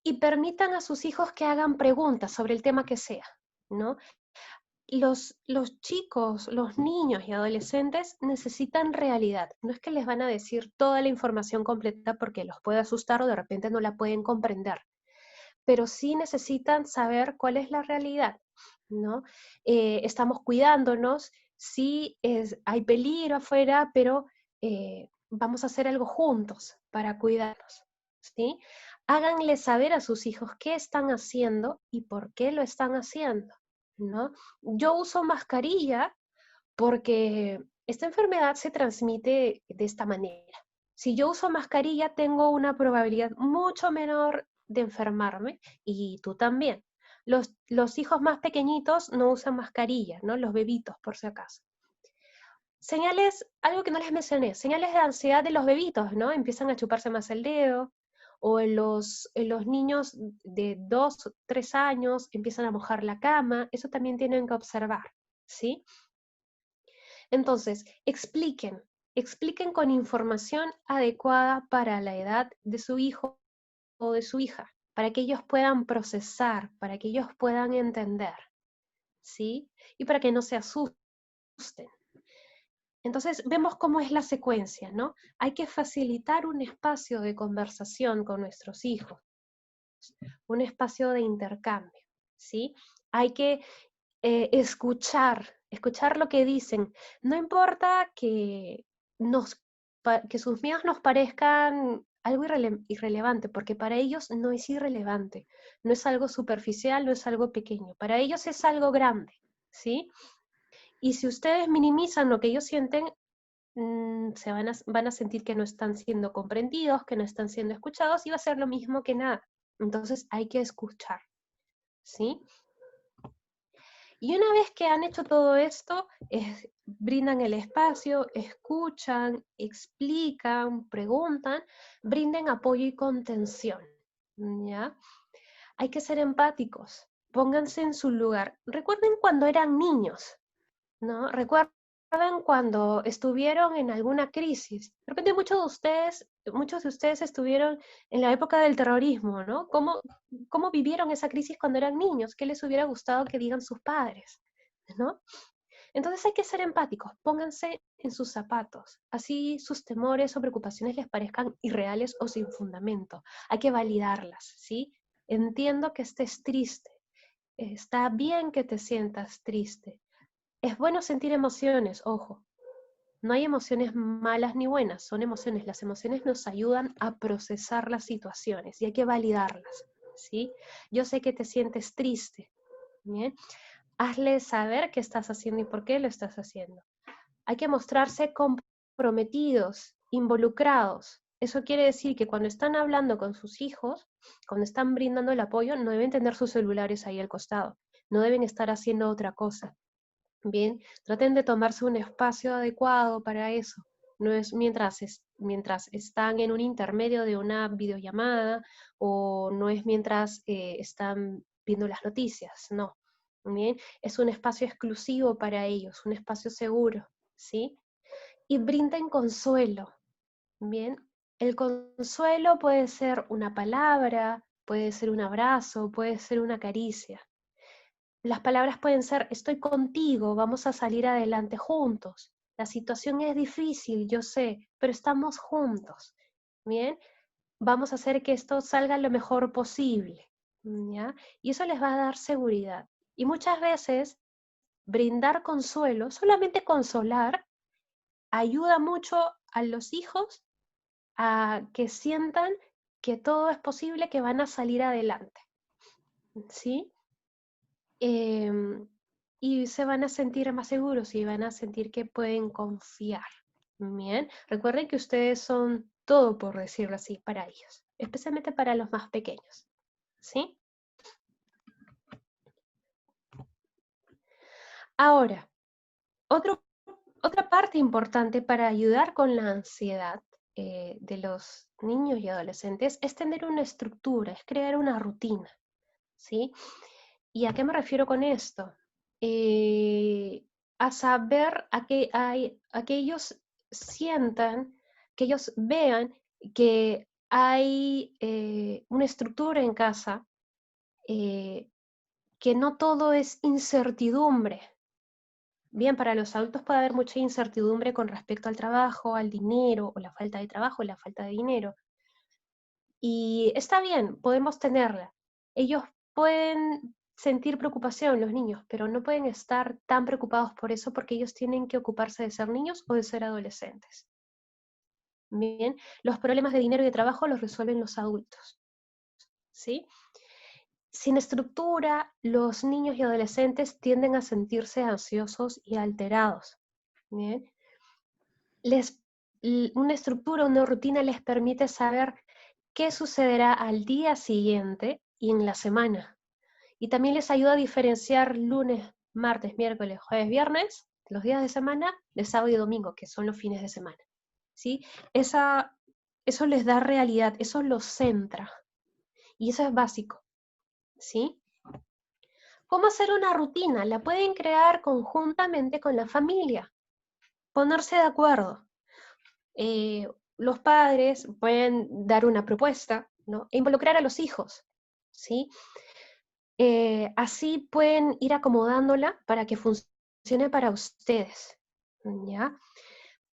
Y permitan a sus hijos que hagan preguntas sobre el tema que sea, ¿no? Los chicos, los niños y adolescentes necesitan realidad. No es que les van a decir toda la información completa porque los puede asustar o de repente no la pueden comprender, pero sí necesitan saber cuál es la realidad, ¿no? Estamos cuidándonos, sí hay peligro afuera, pero vamos a hacer algo juntos para cuidarnos, ¿sí? Háganle saber a sus hijos qué están haciendo y por qué lo están haciendo, ¿no? Yo uso mascarilla porque esta enfermedad se transmite de esta manera. Si yo uso mascarilla, tengo una probabilidad mucho menor de enfermarme y tú también. Los hijos más pequeñitos no usan mascarilla, ¿no? Los bebitos, por si acaso. Señales, algo que no les mencioné, señales de ansiedad de los bebitos, ¿no? Empiezan a chuparse más el dedo, o en los niños de 2 o 3 años empiezan a mojar la cama, eso también tienen que observar, ¿sí? Entonces, expliquen con información adecuada para la edad de su hijo o de su hija, para que ellos puedan procesar, para que ellos puedan entender, ¿sí? Y para que no se asusten. Entonces, vemos cómo es la secuencia, ¿no? Hay que facilitar un espacio de conversación con nuestros hijos, un espacio de intercambio, ¿sí? Hay que escuchar lo que dicen. No importa que sus miedos nos parezcan algo irrelevante, porque para ellos no es irrelevante, no es algo superficial, no es algo pequeño, para ellos es algo grande, ¿sí? Y si ustedes minimizan lo que ellos sienten, van a sentir que no están siendo comprendidos, que no están siendo escuchados, y va a ser lo mismo que nada. Entonces hay que escuchar, ¿sí? Y una vez que han hecho todo esto, brindan el espacio, escuchan, explican, preguntan, brinden apoyo y contención, ¿ya? Hay que ser empáticos, pónganse en su lugar. Recuerden cuando eran niños, ¿no? Recuerden cuando estuvieron en alguna crisis. De repente muchos de ustedes estuvieron en la época del terrorismo, ¿no? ¿Cómo vivieron esa crisis cuando eran niños? ¿Qué les hubiera gustado que digan sus padres? ¿No? Entonces hay que ser empáticos, pónganse en sus zapatos, así sus temores o preocupaciones les parezcan irreales o sin fundamento. Hay que validarlas, ¿sí? Entiendo que estés triste, está bien que te sientas triste. Es bueno sentir emociones, ojo. No hay emociones malas ni buenas, son emociones. Las emociones nos ayudan a procesar las situaciones y hay que validarlas, ¿sí? Yo sé que te sientes triste, ¿bien? Hazle saber qué estás haciendo y por qué lo estás haciendo. Hay que mostrarse comprometidos, involucrados. Eso quiere decir que cuando están hablando con sus hijos, cuando están brindando el apoyo, no deben tener sus celulares ahí al costado, no deben estar haciendo otra cosa. Bien, traten de tomarse un espacio adecuado para eso. No es mientras mientras están en un intermedio de una videollamada o no es mientras están viendo las noticias, no. Bien, es un espacio exclusivo para ellos, un espacio seguro, ¿sí? Y brinden consuelo, bien. El consuelo puede ser una palabra, puede ser un abrazo, puede ser una caricia. Las palabras pueden ser, estoy contigo, vamos a salir adelante juntos. La situación es difícil, yo sé, pero estamos juntos, ¿bien? Vamos a hacer que esto salga lo mejor posible, ¿ya? Y eso les va a dar seguridad. Y muchas veces brindar consuelo, solamente consolar, ayuda mucho a los hijos a que sientan que todo es posible, que van a salir adelante, ¿sí? Em, y se van a sentir más seguros y van a sentir que pueden confiar. Bien, recuerden que ustedes son todo, por decirlo así, para ellos, especialmente para los más pequeños, ¿sí? Ahora, otra parte importante para ayudar con la ansiedad de los niños y adolescentes es tener una estructura, es crear una rutina, ¿sí? ¿Y a qué me refiero con esto? A saber, a que ellos sientan, que ellos vean que hay una estructura en casa, eh, que no todo es incertidumbre. Bien, para los adultos puede haber mucha incertidumbre con respecto al trabajo, al dinero, o la falta de trabajo, o la falta de dinero. Y está bien, podemos tenerla. Ellos pueden sentir preocupación, los niños, pero no pueden estar tan preocupados por eso porque ellos tienen que ocuparse de ser niños o de ser adolescentes. Bien, los problemas de dinero y de trabajo los resuelven los adultos, ¿sí? Sin estructura, los niños y adolescentes tienden a sentirse ansiosos y alterados. Bien, una estructura, una rutina les permite saber qué sucederá al día siguiente y en la semana. Y también les ayuda a diferenciar lunes, martes, miércoles, jueves, viernes, los días de semana, de sábado y domingo, que son los fines de semana. ¿Sí? Eso les da realidad, eso los centra. Y eso es básico. ¿Sí? ¿Cómo hacer una rutina? La pueden crear conjuntamente con la familia. Ponerse de acuerdo. Los padres pueden dar una propuesta, ¿no? E involucrar a los hijos, ¿sí? Así pueden ir acomodándola para que funcione para ustedes, ¿ya?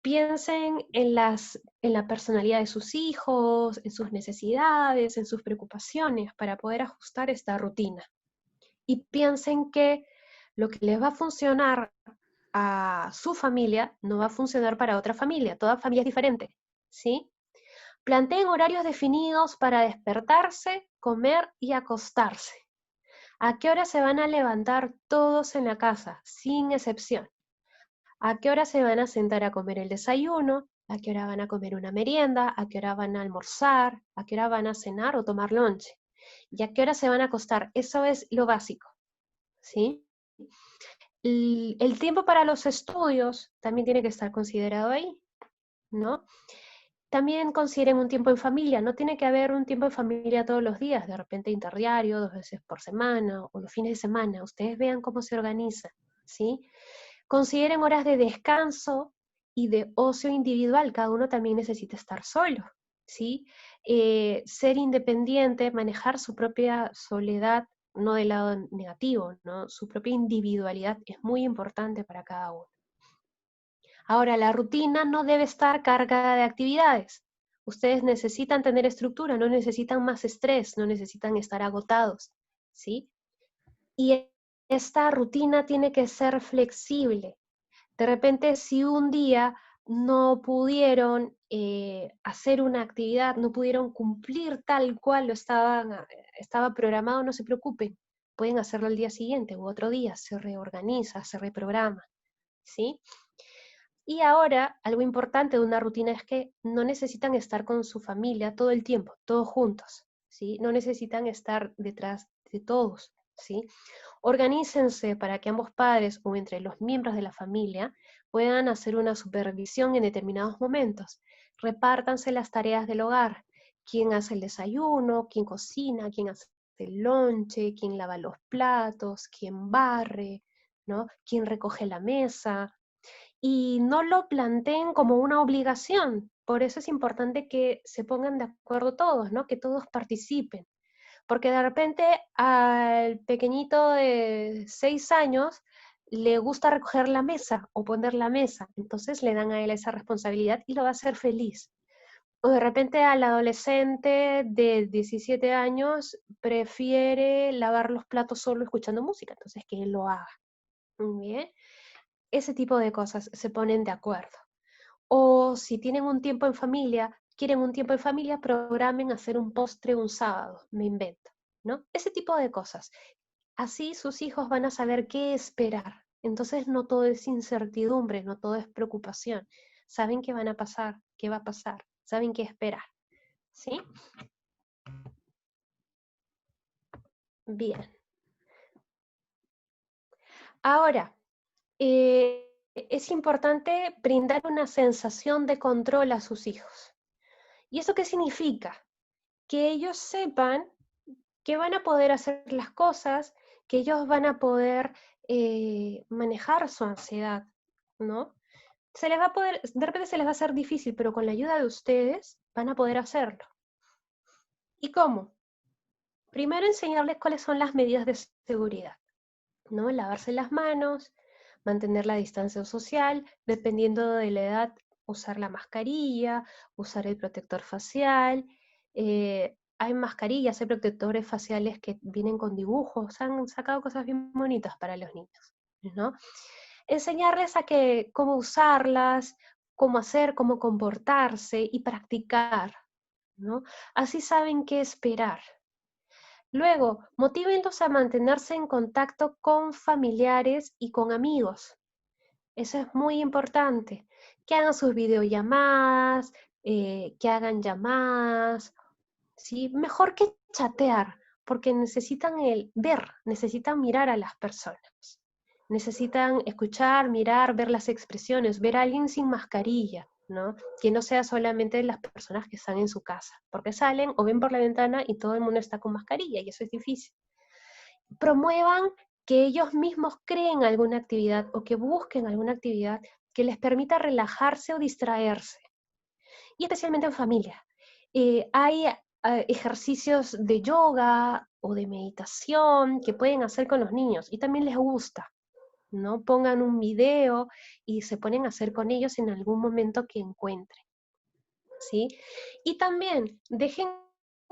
Piensen en la personalidad de sus hijos, en sus necesidades, en sus preocupaciones para poder ajustar esta rutina. Y piensen que lo que les va a funcionar a su familia no va a funcionar para otra familia. Toda familia es diferente, ¿sí? Planteen horarios definidos para despertarse, comer y acostarse. ¿A qué hora se van a levantar todos en la casa, sin excepción? ¿A qué hora se van a sentar a comer el desayuno? ¿A qué hora van a comer una merienda? ¿A qué hora van a almorzar? ¿A qué hora van a cenar o tomar lonche? ¿Y a qué hora se van a acostar? Eso es lo básico, ¿sí? El tiempo para los estudios también tiene que estar considerado ahí, ¿no? También consideren un tiempo en familia, no tiene que haber un tiempo en familia todos los días, de repente interdiario, 2 veces por semana o los fines de semana, ustedes vean cómo se organiza, ¿sí? Consideren horas de descanso y de ocio individual, cada uno también necesita estar solo, ¿sí? Ser independiente, manejar su propia soledad, no del lado negativo, ¿no? Su propia individualidad es muy importante para cada uno. Ahora, la rutina no debe estar cargada de actividades. Ustedes necesitan tener estructura, no necesitan más estrés, no necesitan estar agotados, ¿sí? Y esta rutina tiene que ser flexible. De repente, si un día no pudieron hacer una actividad, no pudieron cumplir tal cual estaba programado, no se preocupen. Pueden hacerlo el día siguiente u otro día, se reorganiza, se reprograma, ¿sí? Y ahora, algo importante de una rutina es que no necesitan estar con su familia todo el tiempo, todos juntos, ¿sí? No necesitan estar detrás de todos, ¿sí? Organícense para que ambos padres o entre los miembros de la familia puedan hacer una supervisión en determinados momentos. repártanse las tareas del hogar. ¿Quién hace el desayuno? ¿Quién cocina? ¿Quién hace el lonche? ¿Quién lava los platos? ¿Quién barre? ¿No? ¿Quién recoge la mesa? Y no lo planteen como una obligación. Por eso es importante que se pongan de acuerdo todos, ¿no? Que todos participen. Porque de repente al pequeñito de 6 años le gusta recoger la mesa o poner la mesa, entonces le dan a él esa responsabilidad y lo va a hacer feliz. O de repente al adolescente de 17 años prefiere lavar los platos solo escuchando música, entonces que él lo haga. Muy bien. Ese tipo de cosas se ponen de acuerdo. O si tienen un tiempo en familia, quieren un tiempo en familia, programen hacer un postre un sábado, me invento, ¿no? Ese tipo de cosas. Así sus hijos van a saber qué esperar. Entonces no todo es incertidumbre, no todo es preocupación. Saben qué van a pasar, qué va a pasar, saben qué esperar, ¿sí? Bien. Ahora, es importante brindar una sensación de control a sus hijos. ¿Y eso qué significa? Que ellos sepan que van a poder hacer las cosas, que ellos van a poder manejar su ansiedad, ¿no? Se les va a poder, de repente se les va a hacer difícil, pero con la ayuda de ustedes van a poder hacerlo. ¿Y cómo? Primero enseñarles cuáles son las medidas de seguridad, ¿no? Lavarse las manos, mantener la distancia social, dependiendo de la edad, usar la mascarilla, usar el protector facial. Hay mascarillas, hay protectores faciales que vienen con dibujos, han sacado cosas bien bonitas para los niños, ¿no? Enseñarles a que, cómo usarlas, cómo hacer, cómo comportarse y practicar, ¿no? Así saben qué esperar. Luego, motívenlos a mantenerse en contacto con familiares y con amigos. Eso es muy importante. Que hagan sus videollamadas, que hagan llamadas, ¿sí? Mejor que chatear, porque necesitan el ver, necesitan mirar a las personas. Necesitan escuchar, mirar, ver las expresiones, ver a alguien sin mascarilla, ¿no? Que no sea solamente las personas que están en su casa, porque salen o ven por la ventana y todo el mundo está con mascarilla y eso es difícil. Promuevan que ellos mismos creen alguna actividad o que busquen alguna actividad que les permita relajarse o distraerse, y especialmente en familia. Hay ejercicios de yoga o de meditación que pueden hacer con los niños y también les gusta, ¿no? Pongan un video y se ponen a hacer con ellos en algún momento que encuentren, ¿sí? Y también dejen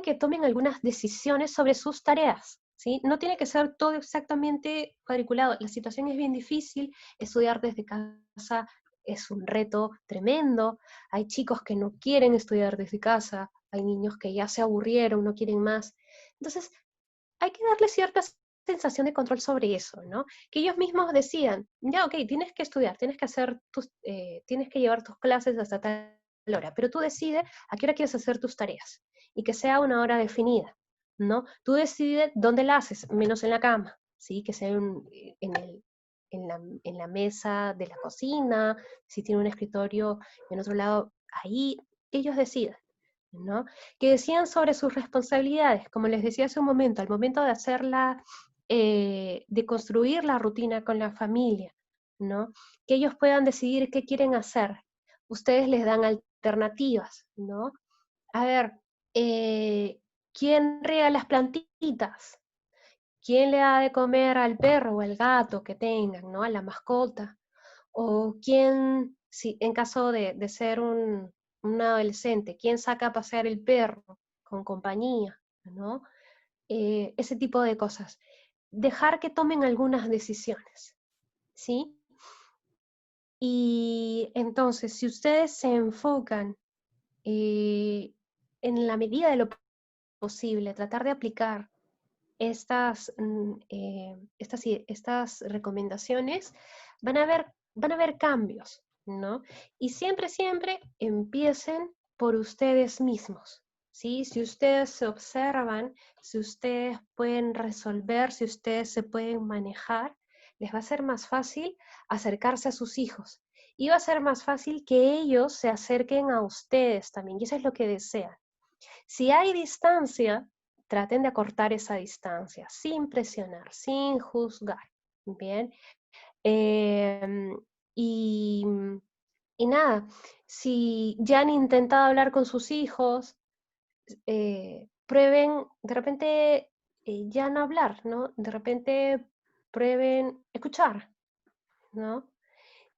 que tomen algunas decisiones sobre sus tareas, ¿sí? No tiene que ser todo exactamente cuadriculado. La situación es bien difícil, estudiar desde casa es un reto tremendo. Hay chicos que no quieren estudiar desde casa, hay niños que ya se aburrieron, no quieren más. Entonces, hay que darle cierta sensación de control sobre eso, ¿no? Que ellos mismos decidan, ya, ok, tienes que estudiar, tienes que hacer tienes que llevar tus clases hasta tal hora, pero tú decides a qué hora quieres hacer tus tareas y que sea una hora definida, ¿no? Tú decides dónde la haces, menos en la cama, ¿sí? Que sea en la mesa de la cocina, si tiene un escritorio en otro lado, ahí ellos deciden, ¿no? Que decían sobre sus responsabilidades, como les decía hace un momento, al momento de hacerla, de construir la rutina con la familia, ¿no? Que ellos puedan decidir qué quieren hacer. Ustedes les dan alternativas, ¿no? A ver, ¿quién riega las plantitas? ¿Quién le da de comer al perro o al gato que tengan, ¿no? A la mascota. O quién, si, en caso de ser un adolescente, quién saca a pasear el perro con compañía, ¿no? Ese tipo de cosas. Dejar que tomen algunas decisiones, ¿sí? Y entonces, si ustedes se enfocan en la medida de lo posible, tratar de aplicar estas recomendaciones, van a ver cambios, ¿no? Y siempre, siempre empiecen por ustedes mismos, ¿sí? Si ustedes se observan, si ustedes pueden resolver, si ustedes se pueden manejar, les va a ser más fácil acercarse a sus hijos y va a ser más fácil que ellos se acerquen a ustedes también, y eso es lo que desean. Si hay distancia, traten de acortar esa distancia, sin presionar, sin juzgar, ¿bien? Em, y, y nada, si ya han intentado hablar con sus hijos, prueben de repente ya no hablar, ¿no? De repente prueben escuchar, ¿no?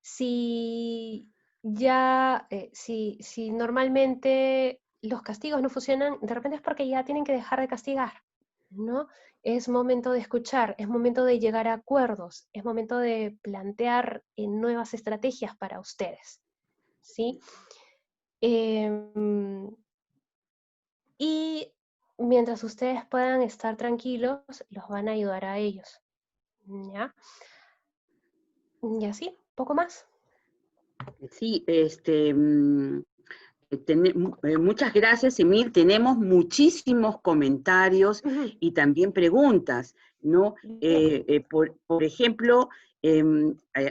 Si ya, si normalmente los castigos no funcionan, de repente es porque ya tienen que dejar de castigar, ¿no? Es momento de escuchar, es momento de llegar a acuerdos, es momento de plantear nuevas estrategias para ustedes, ¿sí? Em, y mientras ustedes puedan estar tranquilos, los van a ayudar a ellos, ¿ya? Y así, poco más. Sí, muchas gracias, Emil. Tenemos muchísimos comentarios Ujú. y también preguntas, ¿no? Bien. Por ejemplo,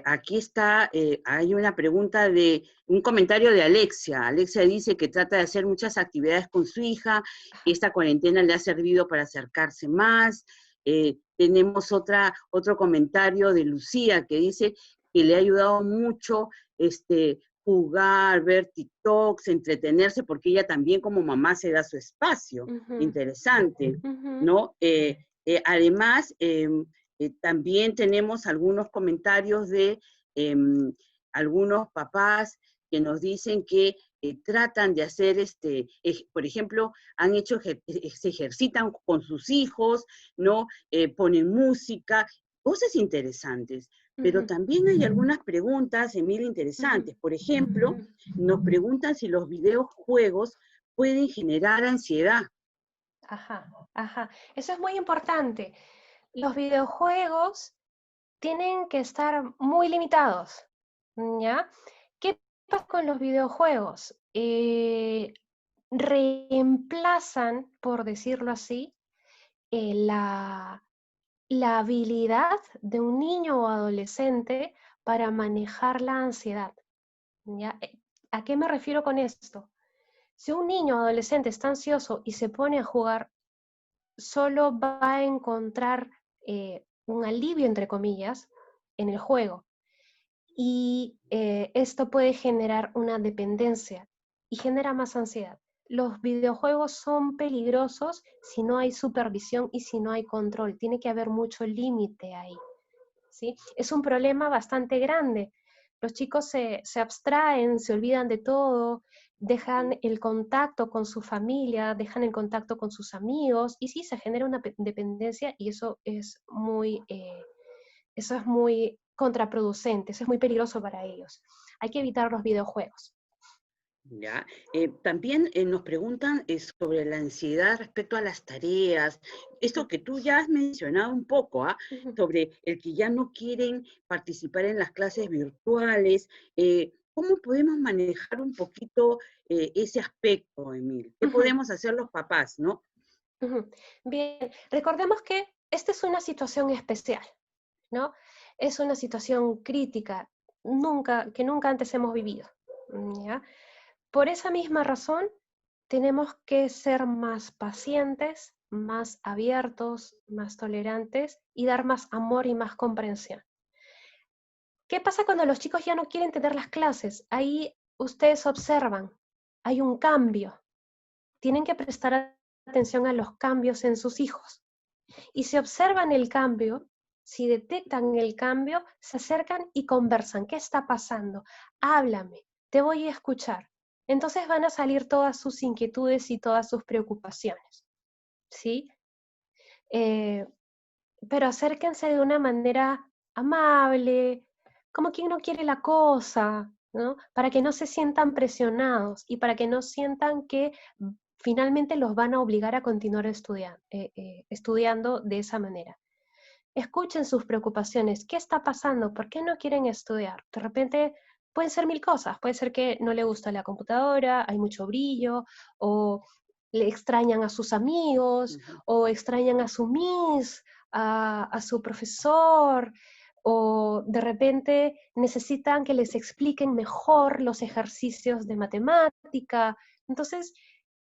aquí está, hay una pregunta de, un comentario de Alexia. Alexia dice que trata de hacer muchas actividades con su hija, que Ajá. esta cuarentena le ha servido para acercarse más. Tenemos otro comentario de Lucía que dice que le ha ayudado mucho jugar, ver TikToks, entretenerse, porque ella también como mamá se da su espacio. Ujú, Interesante, ujú, ¿no? Además, también tenemos algunos comentarios de algunos papás que nos dicen que tratan de hacer, por ejemplo, han hecho, se ejercitan con sus hijos, ¿no? Ponen música, cosas interesantes. Pero ujú, también hay algunas preguntas, Emilio, ujú, interesantes. Por ejemplo, ujú. nos preguntan si los videojuegos pueden generar ansiedad. Ajá, ajá. Eso es muy importante. Los videojuegos tienen que estar muy limitados, ¿ya? ¿Qué pasa con los videojuegos? Reemplazan, por decirlo así, la habilidad de un niño o adolescente para manejar la ansiedad, ¿ya? ¿A qué me refiero con esto? Si un niño o adolescente está ansioso y se pone a jugar, solo va a encontrar un alivio, entre comillas, en el juego. Y esto puede generar una dependencia y genera más ansiedad. Los videojuegos son peligrosos si no hay supervisión y si no hay control. Tiene que haber mucho límite ahí, ¿sí? Es un problema bastante grande. Los chicos se abstraen, se olvidan de todo, dejan el contacto con su familia, dejan el contacto con sus amigos y sí, se genera una dependencia y eso es muy contraproducente, eso es muy peligroso para ellos. Hay que evitar los videojuegos. ¿Ya? También nos preguntan sobre la ansiedad respecto a las tareas. Esto que tú ya has mencionado un poco, ¿ah? Ujú, Sobre el que ya no quieren participar en las clases virtuales. ¿Cómo podemos manejar un poquito ese aspecto, Emil? ¿Qué ujú, podemos hacer los papás, no? ujú. Bien, recordemos que esta es una situación especial, ¿no? Es una situación crítica, que nunca antes hemos vivido, ¿ya? Por esa misma razón, tenemos que ser más pacientes, más abiertos, más tolerantes y dar más amor y más comprensión. ¿Qué pasa cuando los chicos ya no quieren tener las clases? Ahí ustedes observan, hay un cambio. Tienen que prestar atención a los cambios en sus hijos. Y si observan el cambio, si detectan el cambio, se acercan y conversan. ¿Qué está pasando? Háblame, te voy a escuchar. Entonces van a salir todas sus inquietudes y todas sus preocupaciones, ¿sí? Eh, pero acérquense de una manera amable, como quien no quiere la cosa, ¿no? Para que no se sientan presionados y para que no sientan que finalmente los van a obligar a continuar estudiando de esa manera. Escuchen sus preocupaciones. ¿Qué está pasando? ¿Por qué no quieren estudiar? De repente pueden ser mil cosas. Puede ser que no le gusta la computadora, hay mucho brillo, o le extrañan a sus amigos, Ujú. o extrañan a su miss, a su profesor. o de repente necesitan que les expliquen mejor los ejercicios de matemática. Entonces,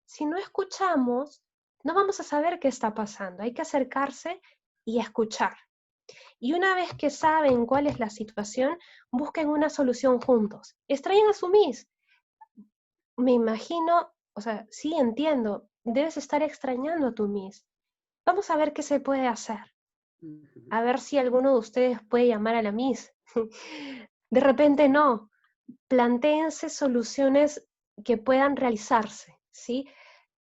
si no escuchamos, no vamos a saber qué está pasando. Hay que acercarse y escuchar. Y una vez que saben cuál es la situación, busquen una solución juntos. Extrañan a su Miss. Me imagino, o sea, sí entiendo, debes estar extrañando a tu Miss. Vamos a ver qué se puede hacer. Ujú. A ver si alguno de ustedes puede llamar a la Miss. De repente no. Plantéense soluciones que puedan realizarse, ¿sí?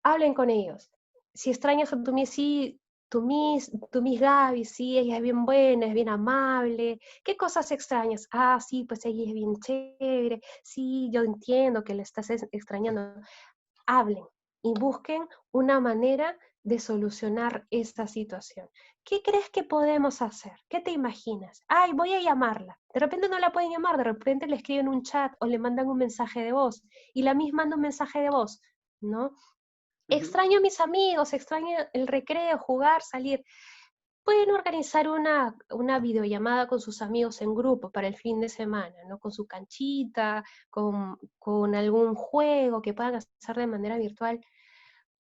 Hablen con ellos. Si extrañas a tu Miss, sí, tu Miss Gaby, sí, ella es bien buena, es bien amable. ¿Qué cosas extrañas? Ah, sí, pues ella es bien chévere. Sí, yo entiendo que le estás extrañando. Hablen y busquen una manera de solucionar esta situación. ¿Qué crees que podemos hacer? ¿Qué te imaginas? Ay, voy a llamarla. De repente no la pueden llamar, de repente le escriben un chat o le mandan un mensaje de voz y la misma manda un mensaje de voz, ¿no? Ujú. Extraño a mis amigos, extraño el recreo, jugar, salir. Pueden organizar una videollamada con sus amigos en grupo para el fin de semana, ¿no? Con su canchita, con algún juego que puedan hacer de manera virtual.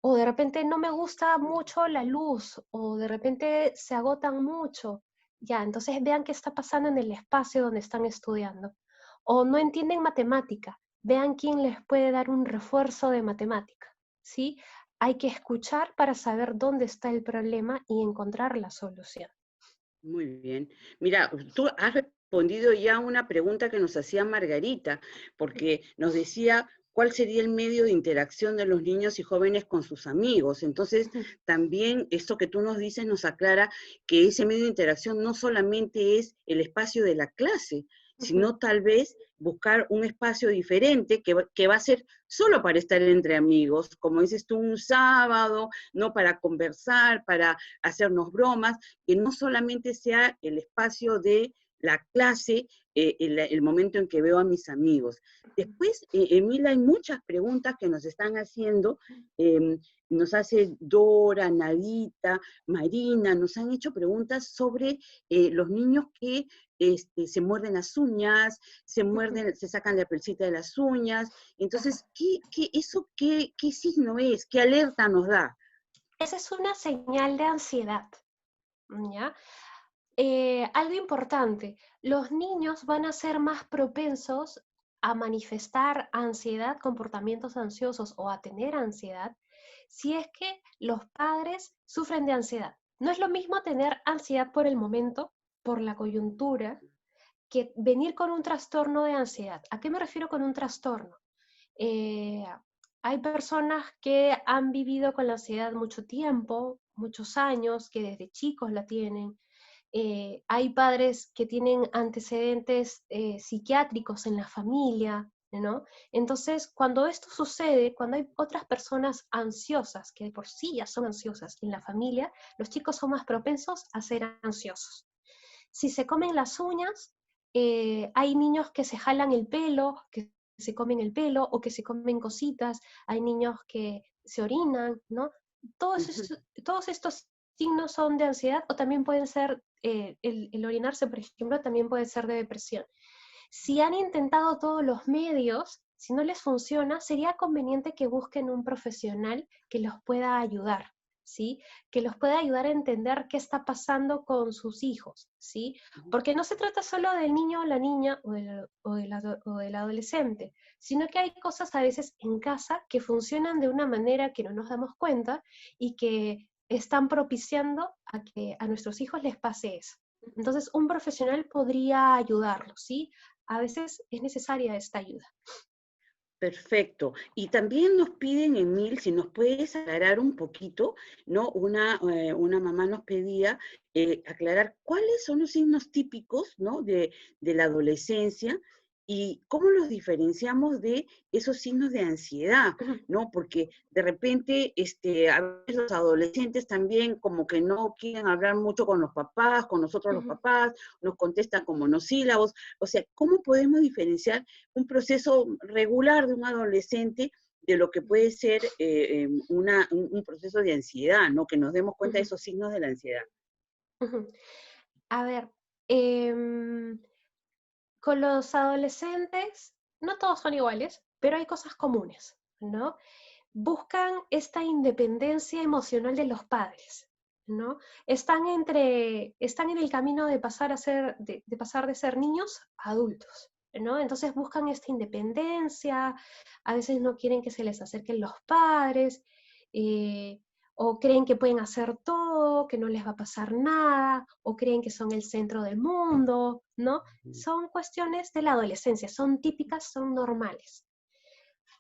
O de repente no me gusta mucho la luz, o de repente se agotan mucho. Ya, entonces vean qué está pasando en el espacio donde están estudiando. O no entienden matemática, vean quién les puede dar un refuerzo de matemática, ¿sí? Hay que escuchar para saber dónde está el problema y encontrar la solución. Muy bien. Mira, tú has respondido ya a una pregunta que nos hacía Margarita, porque nos decía cuál sería el medio de interacción de los niños y jóvenes con sus amigos. Entonces, también esto que tú nos dices nos aclara que ese medio de interacción no solamente es el espacio de la clase, sino tal vez buscar un espacio diferente que va a ser solo para estar entre amigos, como dices tú, un sábado, no para conversar, para hacernos bromas, que no solamente sea el espacio de la clase, el momento en que veo a mis amigos. Después, Emila, hay muchas preguntas que nos están haciendo, eh, nos hace Dora, Nadita, Marina, nos han hecho preguntas sobre los niños que se muerden las uñas, se sacan la pelcita de las uñas. Entonces, ¿qué signo es? ¿Qué alerta nos da? Esa es una señal de ansiedad, ¿ya? Algo importante, los niños van a ser más propensos a manifestar ansiedad, comportamientos ansiosos o a tener ansiedad si es que los padres sufren de ansiedad. No es lo mismo tener ansiedad por el momento, por la coyuntura, que venir con un trastorno de ansiedad. ¿A qué me refiero con un trastorno? Eh, Hay personas que han vivido con la ansiedad mucho tiempo, muchos años, que desde chicos la tienen. Hay padres que tienen antecedentes psiquiátricos en la familia, ¿no? Entonces, cuando esto sucede, cuando hay otras personas ansiosas, que de por sí ya son ansiosas en la familia, los chicos son más propensos a ser ansiosos. Si se comen las uñas, hay niños que se jalan el pelo, que se comen el pelo o que se comen cositas, hay niños que se orinan, ¿no? Todos estos signos son de ansiedad o también pueden ser, el orinarse, por ejemplo, también puede ser de depresión. Si han intentado todos los medios, si no les funciona, sería conveniente que busquen un profesional que los pueda ayudar, ¿sí? Que los pueda ayudar a entender qué está pasando con sus hijos, ¿sí? Porque no se trata solo del niño o la niña o del adolescente, sino que hay cosas a veces en casa que funcionan de una manera que no nos damos cuenta y que están propiciando a que a nuestros hijos les pase eso. Entonces, un profesional podría ayudarlos, ¿sí? A veces es necesaria esta ayuda. Perfecto. Y también nos piden, Emil, si nos puedes aclarar un poquito, ¿no? Una mamá nos pedía aclarar cuáles son los signos típicos, ¿no? De la adolescencia y cómo los diferenciamos de esos signos de ansiedad, ¿no? Porque de repente, a veces los adolescentes también como que no quieren hablar mucho con los papás, con nosotros los papás, nos contestan con monosílabos. O sea, ¿cómo podemos diferenciar un proceso regular de un adolescente de lo que puede ser un proceso de ansiedad, ¿no? Que nos demos cuenta de esos signos de la ansiedad. A ver, Em, con los adolescentes, no todos son iguales, pero hay cosas comunes, ¿no? Buscan esta independencia emocional de los padres, ¿no? Están en el camino de pasar de pasar de ser niños a adultos, ¿no? Entonces buscan esta independencia, a veces no quieren que se les acerquen los padres, eh, o creen que pueden hacer todo, que no les va a pasar nada, o creen que son el centro del mundo, ¿no? Son cuestiones de la adolescencia, son típicas, son normales.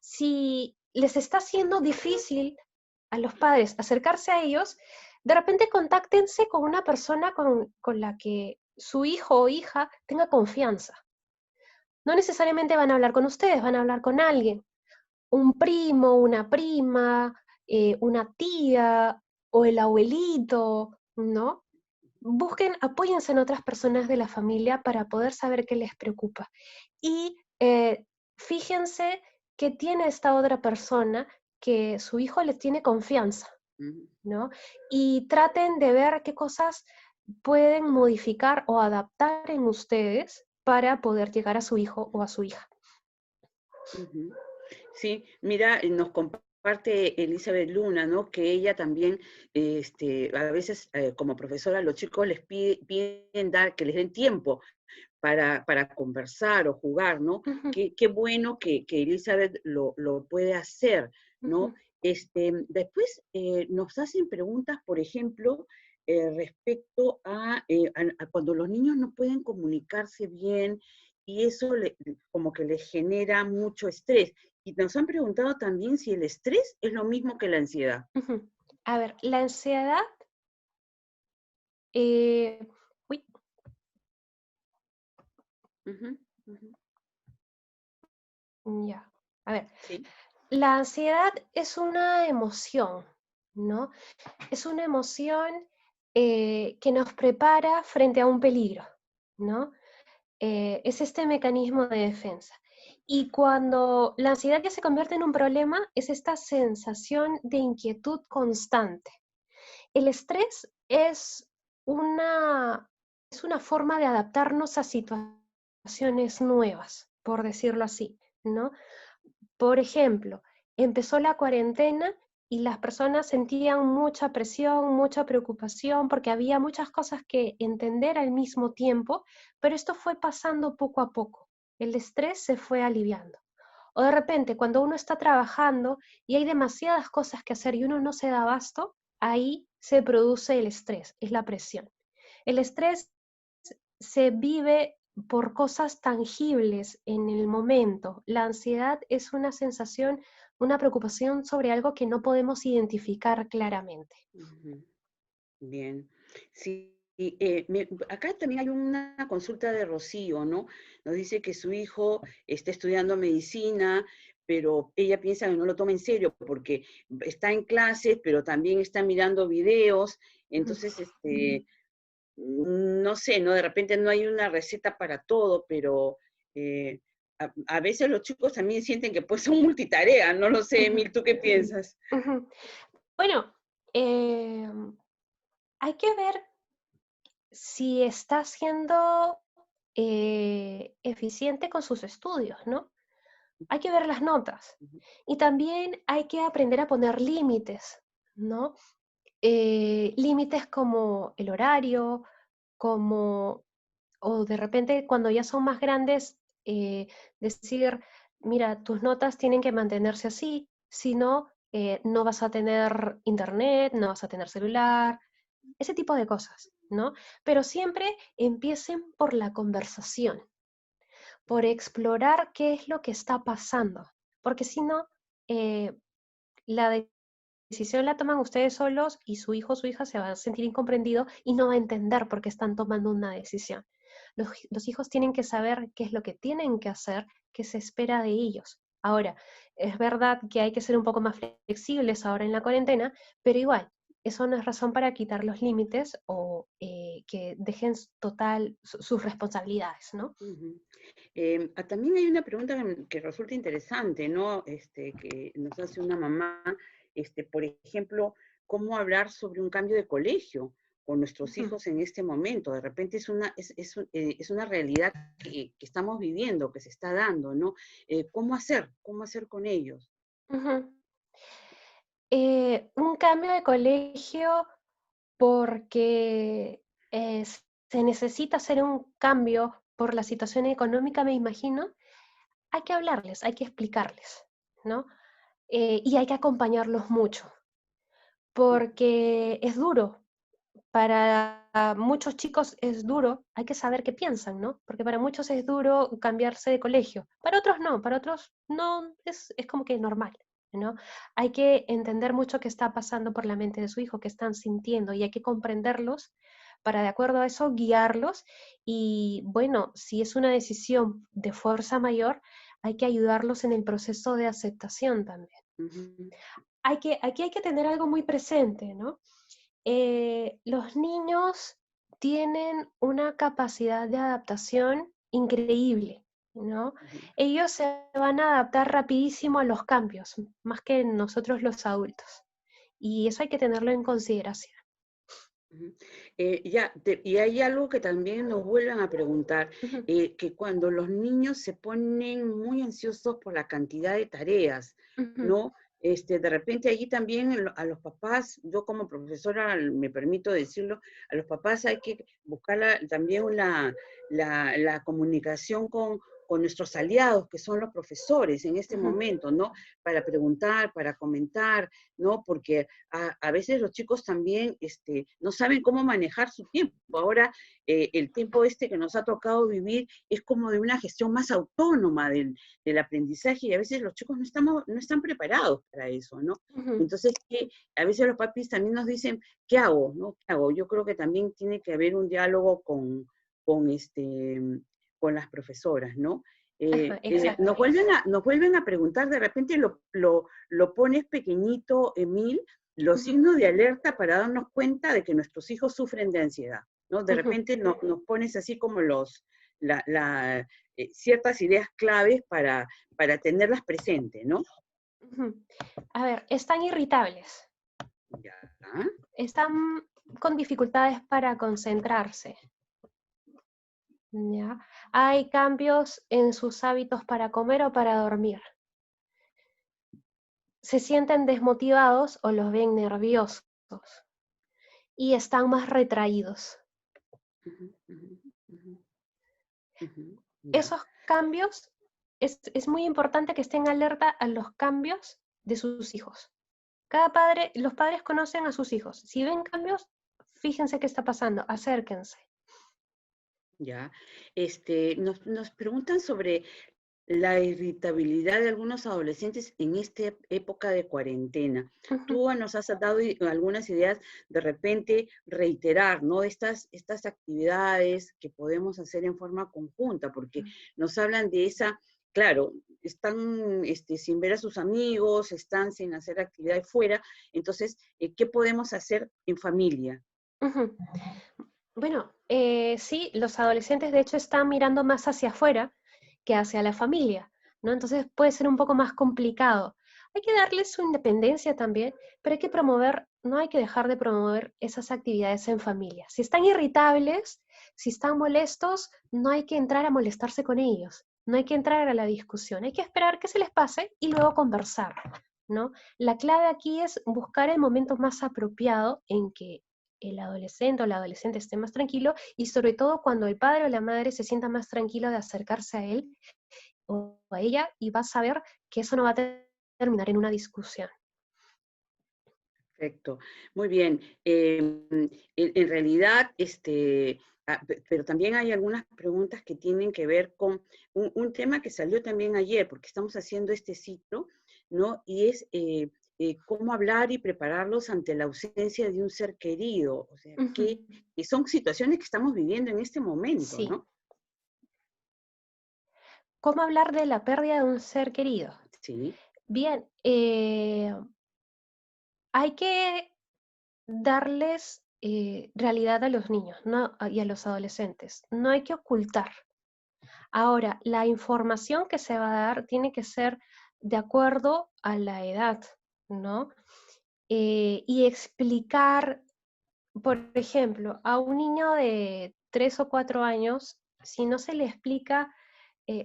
Si les está siendo difícil a los padres acercarse a ellos, de repente contáctense con una persona con la que su hijo o hija tenga confianza. No necesariamente van a hablar con ustedes, van a hablar con alguien, un primo, una prima, una tía o el abuelito, ¿no? Busquen, apóyense en otras personas de la familia para poder saber qué les preocupa. Y fíjense que tiene esta otra persona que su hijo les tiene confianza, ¿no? Y traten de ver qué cosas pueden modificar o adaptar en ustedes para poder llegar a su hijo o a su hija. Ujú. Sí, mira, nos comparte Elizabeth Luna, ¿no? Que ella también, a veces como profesora, a los chicos les piden que les den tiempo para conversar o jugar, ¿no? Ujú, Qué bueno que Elizabeth lo puede hacer, ¿no? ujú, Después nos hacen preguntas, por ejemplo, respecto a cuando los niños no pueden comunicarse bien y eso como que les genera mucho estrés. Y nos han preguntado también si el estrés es lo mismo que la ansiedad. ujú. A ver, la ansiedad, eh, uy, Ujú, ujú. ya, a ver, Sí. la ansiedad es una emoción, ¿no? Es una emoción que nos prepara frente a un peligro, ¿no? Es este mecanismo de defensa. Y cuando la ansiedad ya se convierte en un problema, es esta sensación de inquietud constante. El estrés es una forma de adaptarnos a situaciones nuevas, por decirlo así, ¿no? Por ejemplo, empezó la cuarentena y las personas sentían mucha presión, mucha preocupación, porque había muchas cosas que entender al mismo tiempo, pero esto fue pasando poco a poco. El estrés se fue aliviando. O de repente, cuando uno está trabajando y hay demasiadas cosas que hacer y uno no se da abasto, ahí se produce el estrés, es la presión. El estrés se vive por cosas tangibles en el momento. La ansiedad es una sensación, una preocupación sobre algo que no podemos identificar claramente. Ujú. Bien, sí, acá también hay una consulta de Rocío, ¿no? Nos dice que su hijo está estudiando medicina, pero ella piensa que no lo toma en serio porque está en clases, pero también está mirando videos, entonces, no sé, ¿no? De repente no hay una receta para todo, pero eh, a veces los chicos también sienten que pues son multitarea, no lo sé, Ujú, Emil, ¿tú qué piensas? ujú. Bueno, hay que ver si está siendo eficiente con sus estudios, ¿no? Hay que ver las notas. Ujú, Y también hay que aprender a poner límites, ¿no? Límites como el horario, como, o de repente cuando ya son más grandes, decir, mira, tus notas tienen que mantenerse así, si no, no vas a tener internet, no vas a tener celular, ese tipo de cosas, ¿no? Pero siempre empiecen por la conversación, por explorar qué es lo que está pasando, porque si no, eh, la decisión la toman ustedes solos y su hijo o su hija se va a sentir incomprendido y no va a entender por qué están tomando una decisión. Los hijos tienen que saber qué es lo que tienen que hacer, qué se espera de ellos. Ahora, es verdad que hay que ser un poco más flexibles ahora en la cuarentena, pero igual, eso no es razón para quitar los límites o que dejen total sus responsabilidades, ¿no? ujú. También hay una pregunta que resulta interesante, ¿no? Que nos hace una mamá, por ejemplo, ¿cómo hablar sobre un cambio de colegio? con nuestros Ujú, hijos en este momento. De repente es una realidad que estamos viviendo, que se está dando, ¿no? ¿Cómo hacer? ¿Cómo hacer con ellos? ujú. Un cambio de colegio porque, se necesita hacer un cambio por la situación económica, me imagino, hay que hablarles, hay que explicarles, ¿no? Y hay que acompañarlos mucho, porque es duro. Para muchos chicos es duro, hay que saber qué piensan, ¿no? Porque para muchos es duro cambiarse de colegio, para otros no, es como que normal, ¿no? Hay que entender mucho qué está pasando por la mente de su hijo, qué están sintiendo y hay que comprenderlos para de acuerdo a eso guiarlos y bueno, si es una decisión de fuerza mayor, hay que ayudarlos en el proceso de aceptación también. Ujú, Aquí hay que tener algo muy presente, ¿no? Los niños tienen una capacidad de adaptación increíble, ¿no? ujú, Ellos se van a adaptar rapidísimo a los cambios, más que nosotros los adultos. Y eso hay que tenerlo en consideración. ujú. Y hay algo que también nos vuelven a preguntar, Ujú, que cuando los niños se ponen muy ansiosos por la cantidad de tareas, ujú, ¿no? De repente allí también a los papás, yo como profesora me permito decirlo, a los papás hay que buscar también la comunicación con nuestros aliados, que son los profesores en este ujú, momento, ¿no? Para preguntar, para comentar, ¿no? Porque a veces los chicos también no saben cómo manejar su tiempo. Ahora, el tiempo que nos ha tocado vivir es como de una gestión más autónoma del aprendizaje y a veces los chicos no están preparados para eso, ¿no? ujú. Entonces, a veces los papis también nos dicen, ¿qué hago? ¿No? ¿Qué hago? Yo creo que también tiene que haber un diálogo con, este, con las profesoras, ¿no? Ajá, exacto. Nos vuelven a preguntar, de repente lo pones pequeñito, Emil, los Ujú, signos de alerta para darnos cuenta de que nuestros hijos sufren de ansiedad, ¿no? De ujú, repente nos pones así como ciertas ideas claves para tenerlas presentes, ¿no? ujú. A ver, están irritables, Ya. están con dificultades para concentrarse, ¿ya? Hay cambios en sus hábitos para comer o para dormir. Se sienten desmotivados o los ven nerviosos y están más retraídos. Ujú, ujú, ujú, ujú, ya. Esos cambios, es muy importante que estén alerta a los cambios de sus hijos. Los padres conocen a sus hijos. Si ven cambios, fíjense qué está pasando, acérquense. Ya. Nos preguntan sobre la irritabilidad de algunos adolescentes en esta época de cuarentena. Ujú, Tú nos has dado algunas ideas, de repente reiterar, ¿no? Estas actividades que podemos hacer en forma conjunta, porque nos hablan de claro, están sin ver a sus amigos, están sin hacer actividades fuera, entonces, ¿qué podemos hacer en familia? ujú. Bueno, sí, los adolescentes de hecho están mirando más hacia afuera que hacia la familia, ¿no? Entonces puede ser un poco más complicado. Hay que darles su independencia también, pero hay que promover, no hay que dejar de promover esas actividades en familia. Si están irritables, si están molestos, no hay que entrar a molestarse con ellos, no hay que entrar a la discusión, hay que esperar que se les pase y luego conversar, ¿no? La clave aquí es buscar el momento más apropiado en que el adolescente o la adolescente esté más tranquilo y sobre todo cuando el padre o la madre se sienta más tranquilo de acercarse a él o a ella y va a saber que eso no va a terminar en una discusión. Perfecto, muy bien. En realidad, pero también hay algunas preguntas que tienen que ver con un tema que salió también ayer, porque estamos haciendo este ciclo, ¿no? Y es cómo hablar y prepararlos ante la ausencia de un ser querido. O sea, Ujú. que son situaciones que estamos viviendo en este momento, Sí. ¿no? ¿Cómo hablar de la pérdida de un ser querido? Sí. Bien, hay que darles realidad a los niños y a los adolescentes. No hay que ocultar. Ahora, la información que se va a dar tiene que ser de acuerdo a la edad, ¿no? Y explicar por ejemplo, a un niño de 3 o 4 años, si no se le explica,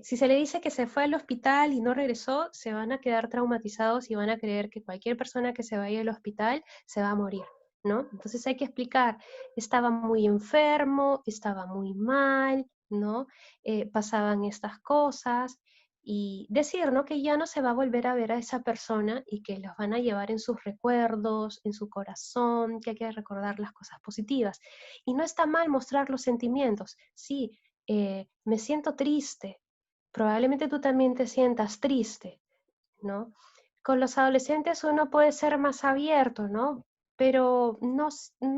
si se le dice que se fue al hospital y no regresó, se van a quedar traumatizados y van a creer que cualquier persona que se vaya al hospital se va a morir, ¿no? Entonces hay que explicar, estaba muy enfermo, estaba muy mal, ¿no? Pasaban estas cosas y decir, ¿no? Que ya no se va a volver a ver a esa persona y que los van a llevar en sus recuerdos, en su corazón, que hay que recordar las cosas positivas. Y no está mal mostrar los sentimientos. Sí, me siento triste. Probablemente tú también te sientas triste, ¿no? Con los adolescentes uno puede ser más abierto, ¿no? Pero no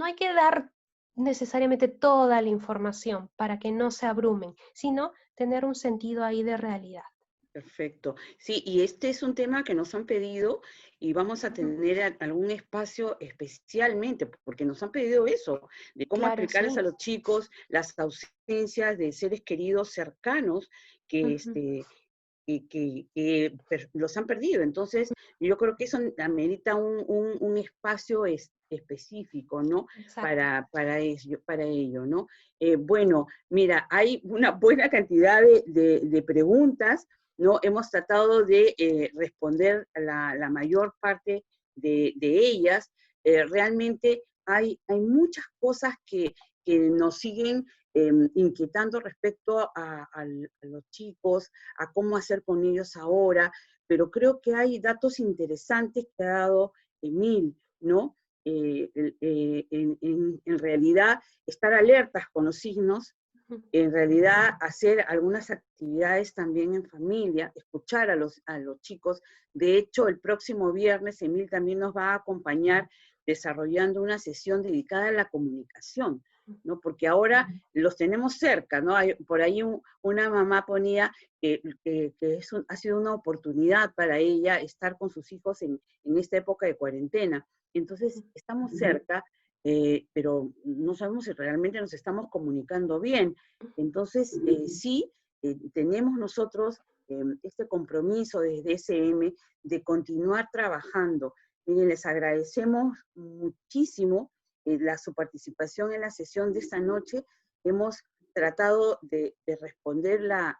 hay que dar necesariamente toda la información para que no se abrumen, sino tener un sentido ahí de realidad. Perfecto. Sí, y este es un tema que nos han pedido y vamos a Ujú. tener algún espacio especialmente, porque nos han pedido eso, de cómo Claro, explicarles a sí. los chicos las ausencias de seres queridos cercanos que, Ujú. este, que los han perdido. Entonces, yo creo que eso amerita un espacio específico, ¿no? Exacto. Para ello, ¿no? Bueno, mira, hay una buena cantidad de preguntas, ¿no? Hemos tratado de responder la mayor parte de ellas. Realmente hay muchas cosas que nos siguen inquietando respecto a los chicos, a cómo hacer con ellos ahora, pero creo que hay datos interesantes que ha dado Emil, ¿no? En realidad, estar alertas con los signos, Ujú. en realidad hacer algunas actividades también en familia, escuchar a los chicos. De hecho, el próximo viernes Emil también nos va a acompañar desarrollando una sesión dedicada a la comunicación, ¿no? Porque ahora los tenemos cerca, ¿no? Por ahí una mamá ponía que ha sido una oportunidad para ella estar con sus hijos en esta época de cuarentena. Entonces, estamos cerca, pero no sabemos si realmente nos estamos comunicando bien. Entonces, sí, tenemos nosotros este compromiso desde SM de continuar trabajando. Miren, les agradecemos muchísimo su participación en la sesión de esta noche. Hemos tratado de responder la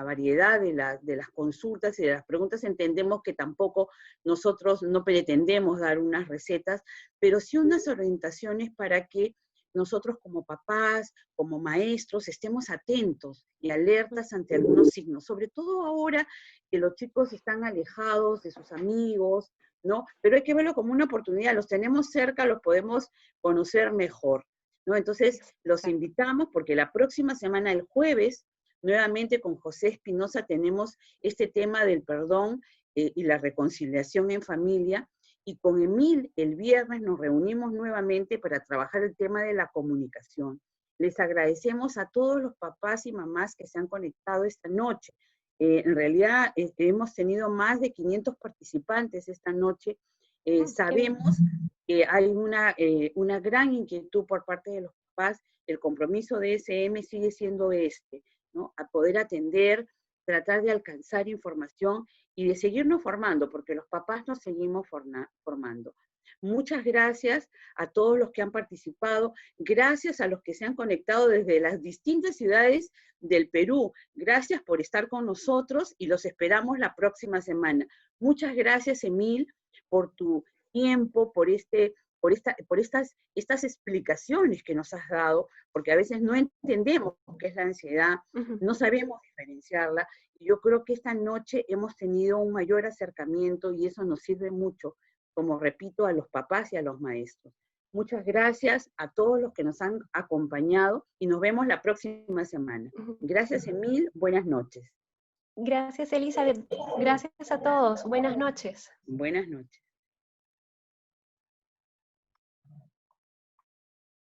variedad de las consultas y de las preguntas. Entendemos que tampoco nosotros no pretendemos dar unas recetas, pero sí unas orientaciones para que nosotros como papás, como maestros, estemos atentos y alertas ante algunos signos, sobre todo ahora que los chicos están alejados de sus amigos, ¿no? Pero hay que verlo como una oportunidad, los tenemos cerca, los podemos conocer mejor, ¿no? Entonces, los Exacto. invitamos porque la próxima semana, el jueves, nuevamente con José Espinosa tenemos este tema del perdón y la reconciliación en familia, y con Emil el viernes nos reunimos nuevamente para trabajar el tema de la comunicación. Les agradecemos a todos los papás y mamás que se han conectado esta noche. En realidad hemos tenido más de 500 participantes esta noche. Qué bien. Sabemos que hay una gran inquietud por parte de los papás. El compromiso de SM sigue siendo este, ¿no? A poder atender, tratar de alcanzar información y de seguirnos formando, porque los papás nos seguimos formando. Muchas gracias a todos los que han participado, gracias a los que se han conectado desde las distintas ciudades del Perú. Gracias por estar con nosotros y los esperamos la próxima semana. Muchas gracias, Emil, por tu tiempo, por estas explicaciones que nos has dado, porque a veces no entendemos qué es la ansiedad, Ujú. no sabemos diferenciarla. Y yo creo que esta noche hemos tenido un mayor acercamiento y eso nos sirve mucho, como repito, a los papás y a los maestros. Muchas gracias a todos los que nos han acompañado y nos vemos la próxima semana. Ujú. Gracias, Emil. Buenas noches. Gracias, Elizabeth. Gracias a todos. Buenas noches. Buenas noches.